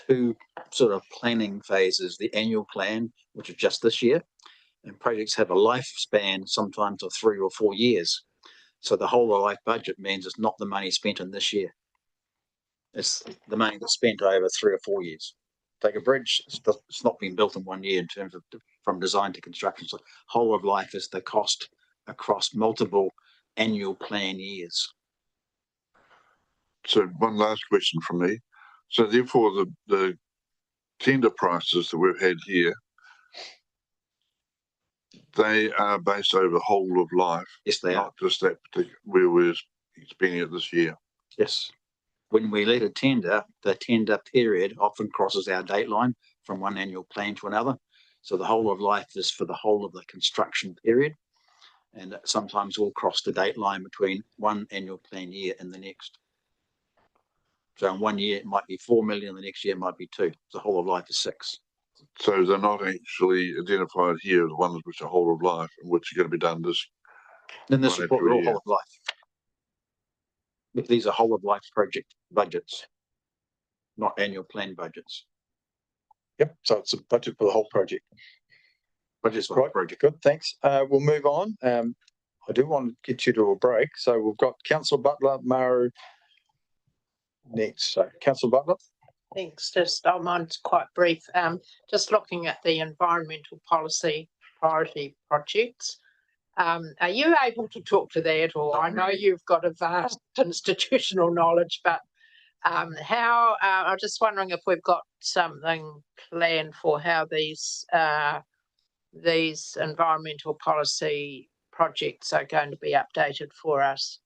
two sort of planning phases: the annual plan, which is just this year, and projects have a lifespan sometimes of 3 or 4 years. So the whole of life budget means it's not the money spent in this year; it's the money that's spent over 3 or 4 years. Take a bridge; it's not been built in 1 year in terms of from design to construction. So whole of life is the cost across multiple annual plan years. So one last question from me. So therefore the tender prices that we've had here, they are based over the whole of life. Yes, they are. Not just that particular where we're spending it this year. Yes. When we let a tender, the tender period often crosses our date line from one annual plan to another. So the whole of life is for the whole of the construction period. And sometimes we'll cross the date line between one annual plan year and the next. So in 1 year, it might be 4 million, the next year it might be 2. The whole of life is 6. So they're not actually identified here, the ones which are whole of life, which are going to be done this. In this report, they're all whole of life. But these are whole of life project budgets, not annual plan budgets. Yep, so it's a budget for the whole project. Budgets for the whole project. Good, thanks. We'll move on. I do want to get you to a break. So we've got Councillor Butler, Maru next. So Councillor Butler. Thanks. Mine's quite brief. Just looking at the environmental policy priority projects. Are you able to talk to that? Or I know you've got a vast institutional knowledge, but I'm just wondering if we've got something planned for how these environmental policy projects are going to be updated for us.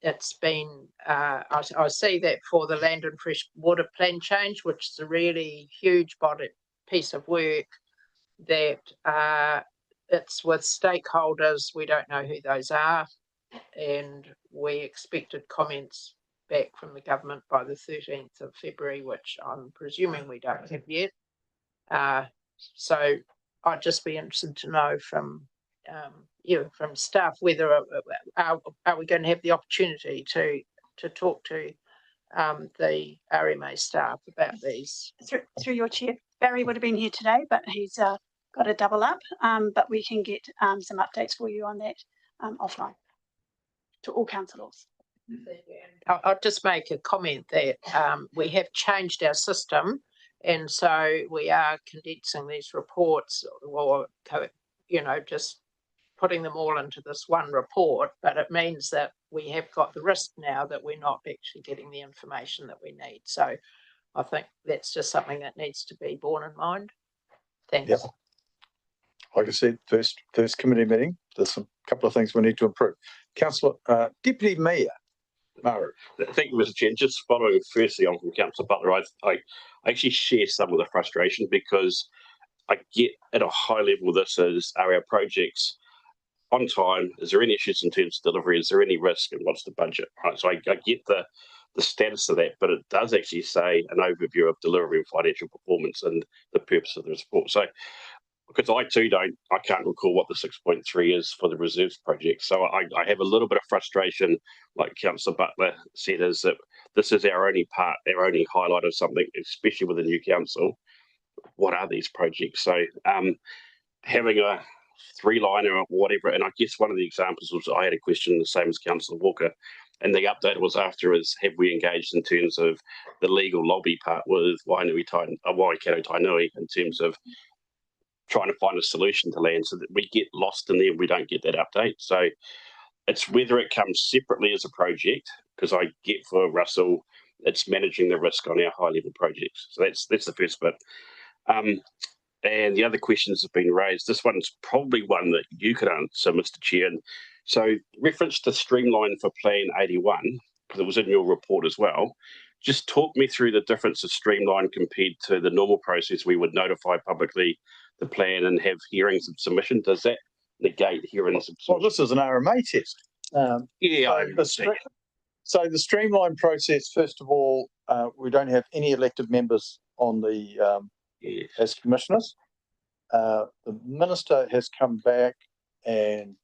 It's been, I see that for the land and fresh water plan change, which is a really huge piece of work, that it's with stakeholders. We don't know who those are, and we expected comments back from the government by the 13th of February, which I'm presuming we don't have yet. So I'd just be interested to know from from staff whether are we going to have the opportunity to talk to the RMA staff about these. Through your chair, Barry would have been here today, but he's got a double up. But we can get some updates for you on that offline to all councillors. I'll just make a comment that we have changed our system, and so we are condensing these reports, or just putting them all into this one report. But it means that we have got the risk now that we're not actually getting the information that we need. So I think that's just something that needs to be borne in mind. Thanks. Yep. Like I said, first committee meeting, there's a couple of things we need to improve. Councillor, Deputy Mayor Maru. Thank you, Mr. Chair. Just following firstly on from Councillor Butler, I actually share some of the frustration, because I get at a high level are our projects on time? Is there any issues in terms of delivery? Is there any risk, and what's the budget? Right. So I get the status of that, but it does actually say an overview of delivery and financial performance and the purpose of the report. So because I can't recall what the 6.3 is for the reserves project. So I have a little bit of frustration, like Councillor Butler said, is that this is our only highlight of something, especially with the new council. What are these projects? So having a 3-liner or whatever, and I guess one of the examples was, I had a question the same as Councillor Walker, And the update was after is, have we engaged in terms of the legal lobby part with Waikato Tainui in terms of trying to find a solution to land so that we get lost in there and we don't get that update. So it's whether it comes separately as a project, because I get for Russell, it's managing the risk on our high level projects. So that's the first bit. And the other questions have been raised. This one's probably one that you could answer, Mr. Chair. And so reference to streamline for Plan 81, because it was in your report as well. Just talk me through the difference of streamline compared to the normal process we would notify publicly the plan and have hearings of submission. Does that negate hearings of submission? Well, this is an RMA test. So the streamline process, first of all, we don't have any elected members on the as commissioners. The minister has come back and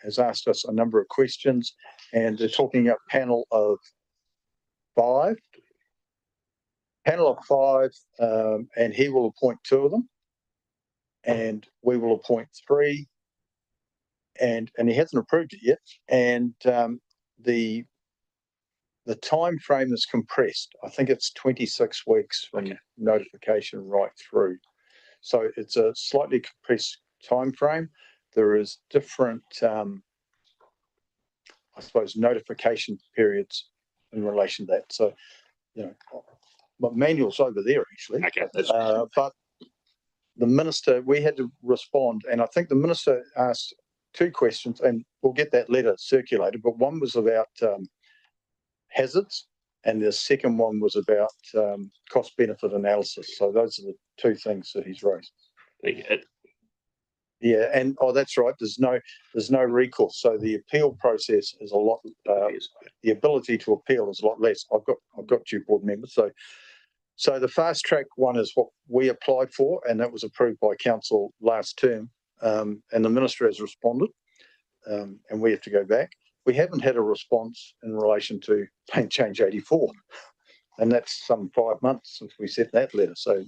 has asked us a number of questions, and they're talking a panel of five, and he will appoint 2 of them, and we will appoint 3, and he hasn't approved it yet. And the time frame is compressed. I think it's 26 weeks from notification right through. So it's a slightly compressed time frame. There is different, I suppose, notification periods in relation to that. So, but manual's over there actually. Okay. But the minister, we had to respond, and I think the minister asked 2 questions, and we'll get that letter circulated. But one was about hazards, and the second one was about cost benefit analysis. So those are the 2 things that he's raised. Yeah, and that's right. There's no recourse. So the appeal process is a lot. The ability to appeal is a lot less. I've got 2 board members. So the fast track one is what we applied for, and that was approved by council last term. And the minister has responded, and we have to go back. We haven't had a response in relation to Plan Change 84, and that's some 5 months since we sent that letter. So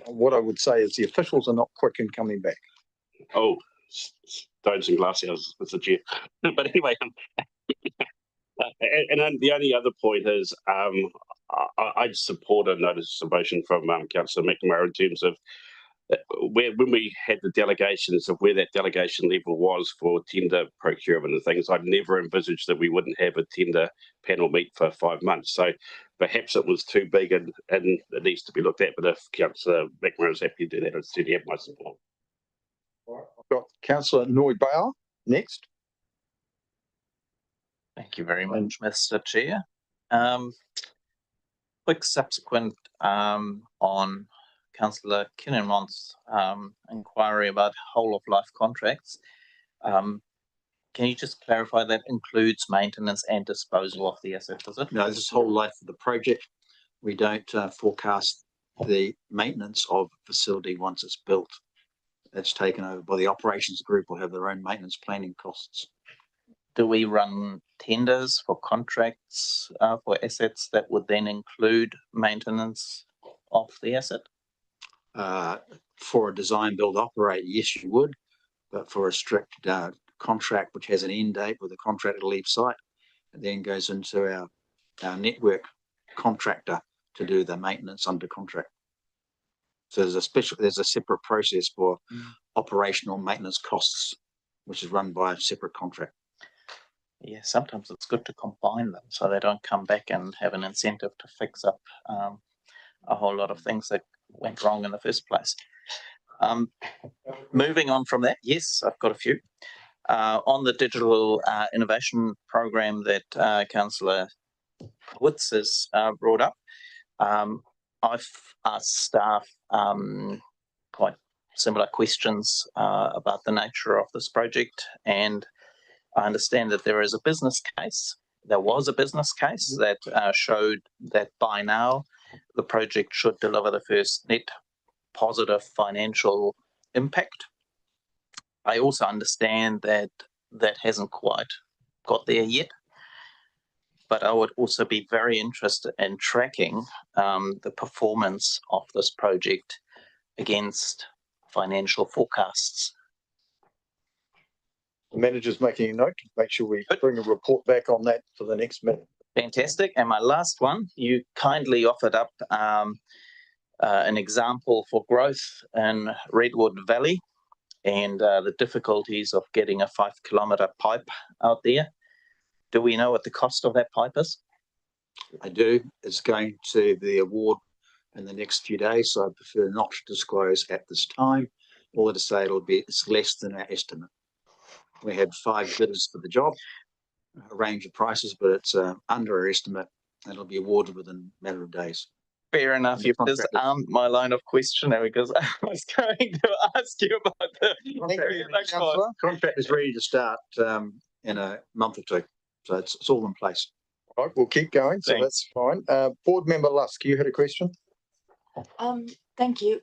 what I would say is the officials are not quick in coming back. Oh, stones and glass houses, Mr. Chair. But anyway, and then the only other point is I'd support a notice of motion from Councillor McNamara in terms of when we had the delegations of where that delegation level was for tender procurement and things. I'd never envisaged that we wouldn't have a tender panel meet for 5 months. So perhaps it was too big and it needs to be looked at. But if Councillor McNamara is happy to do that, I'd certainly have my support. I've got Councillor Noi Bauer next. Thank you very much, Mr. Chair. Quick subsequent on Councillor Kinnermont's inquiry about whole of life contracts. Can you just clarify that includes maintenance and disposal of the asset, does it? No, this is whole life of the project. We don't forecast the maintenance of facility once it's built. That's taken over by the operations group, will have their own maintenance planning costs. Do we run tenders for contracts for assets that would then include maintenance of the asset? For a design, build, operate, yes, you would. But for a strict contract which has an end date where the contractor leaves site, it then goes into our network contractor to do the maintenance under contract. So there's a separate process for operational maintenance costs, which is run by a separate contract. Yeah, sometimes it's good to combine them so they don't come back and have an incentive to fix up a whole lot of things that went wrong in the first place. Moving on from that, yes, I've got a few. On the digital innovation program that Councillor Witz has brought up, I've asked staff quite similar questions about the nature of this project, and I understand that there is a business case. There was a business case that showed that by now the project should deliver the first net positive financial impact. I also understand that that hasn't quite got there yet, but I would also be very interested in tracking the performance of this project against financial forecasts. The manager's making a note. Make sure we bring a report back on that for the next meeting. Fantastic. And my last one, you kindly offered up an example for growth in Redwood Valley and the difficulties of getting a 5-kilometre pipe out there. Do we know what the cost of that pipe is? I do. It's going to the award in the next few days, so I prefer not to disclose at this time. All to say it's less than our estimate. We had 5 bidders for the job, a range of prices, but it's under our estimate. It'll be awarded within a matter of days. Fair enough. You've just my line of questioning because I was going to ask you about the contract is ready to start in a month or two, so it's all in place. All right, we'll keep going. So that's fine. Board Member Lusk, you had a question? Thank you.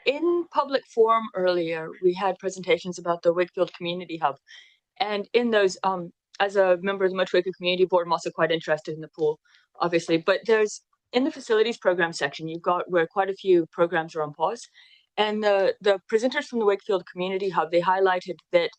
In public forum earlier, we had presentations about the Wakefield Community Hub. And in those, as a member of the Motueka Community Board, I'm also quite interested in the pool, obviously. But there's, in the facilities program section, you've got where quite a few programs are on pause. And the presenters from the Wakefield Community Hub, they highlighted that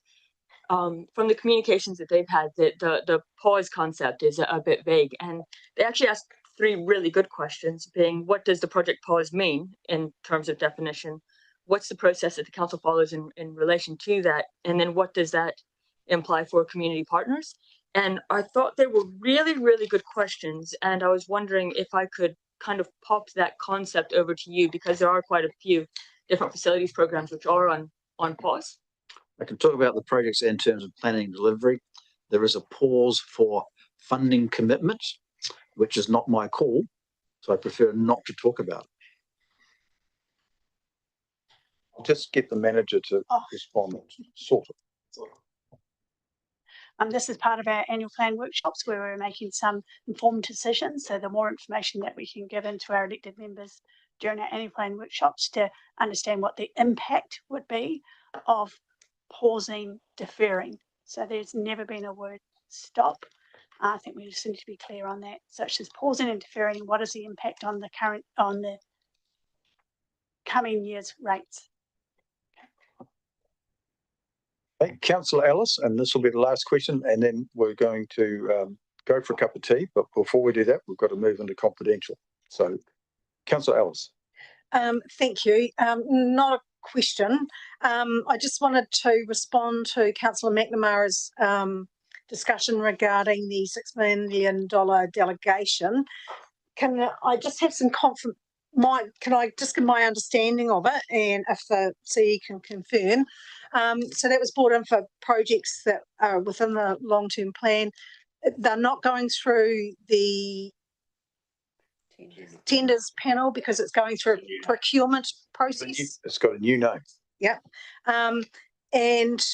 from the communications that they've had, that the pause concept is a bit vague. And they actually asked 3 really good questions, being what does the project pause mean in terms of definition? What's the process that the council follows in relation to that? And then what does that imply for community partners? And I thought they were really, really good questions. And I was wondering if I could kind of pop that concept over to you, because there are quite a few different facilities programs which are on pause. I can talk about the projects in terms of planning and delivery. There is a pause for funding commitments, which is not my call, so I prefer not to talk about it. I'll just get the manager to respond. Sort of. This is part of our annual plan workshops where we're making some informed decisions. So the more information that we can give into our elected members during our annual plan workshops to understand what the impact would be of pausing, deferring. So there's never been a word stop. I think we just need to be clear on that, such as pausing and deferring. What is the impact on the coming year's rates? Okay, Councillor Ellis, and this will be the last question, and then we're going to go for a cup of tea. But before we do that, we've got to move into confidential. So, Councillor Ellis. Thank you. Not a question. I just wanted to respond to Councillor McNamara's discussion regarding the $6 million delegation. Can I just have some can I just give my understanding of it, and if the CE can confirm? So that was brought in for projects that are within the long-term plan. They're not going through the tenders panel because it's going through a procurement process. It's got a new name. Yeah. And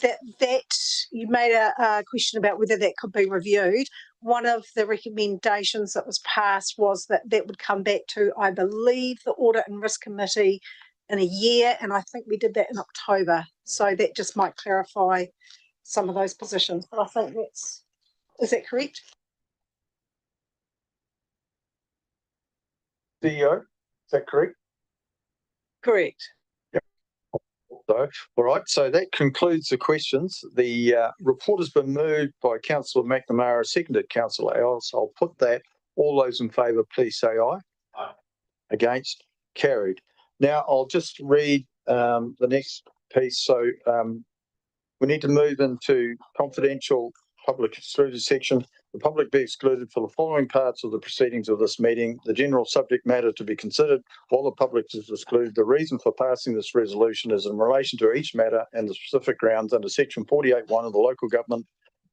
that you made a question about whether that could be reviewed. One of the recommendations that was passed was that would come back to, I believe, the Audit and Risk Committee in a year, and I think we did that in October. So that just might clarify some of those positions. But I think is that correct? CEO, is that correct? Correct. So, all right, so that concludes the questions. The report has been moved by Councillor McNamara, seconded Councillor Ellis. I'll put that. All those in favour, please say aye. Aye. Against? Carried. Now, I'll just read the next piece. So, we need to move into confidential public excluded section. The public be excluded for the following parts of the proceedings of this meeting. The general subject matter to be considered while the public is excluded. The reason for passing this resolution is in relation to each matter and the specific grounds under section 48(1) of the Local Government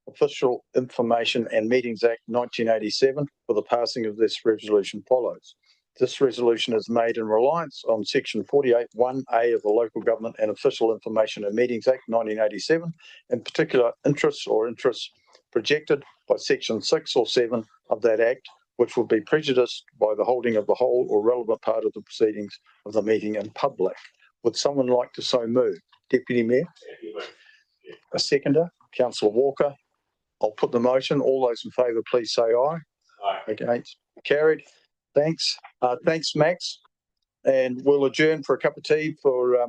Official Information and Meetings Act 1987 for the passing of this resolution follows. This resolution is made in reliance on section 48(1)(a) of the Local Government and Official Information and Meetings Act 1987, in particular interests projected by section 6 or 7 of that act, which would be prejudiced by the holding of the whole or relevant part of the proceedings of the meeting in public. Would someone like to so move? Deputy Mayor? A seconder? Councillor Walker? I'll put the motion. All those in favour, please say aye. Aye. Against? Carried. Thanks. Thanks, Max. And we'll adjourn for a cup of tea for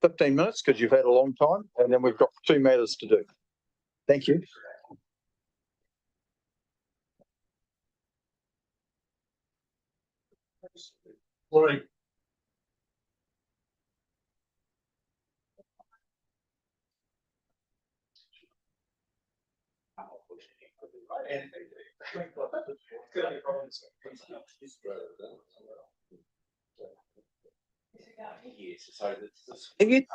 15 minutes because you've had a long time, and then we've got 2 matters to do. Thank you. Morning. If you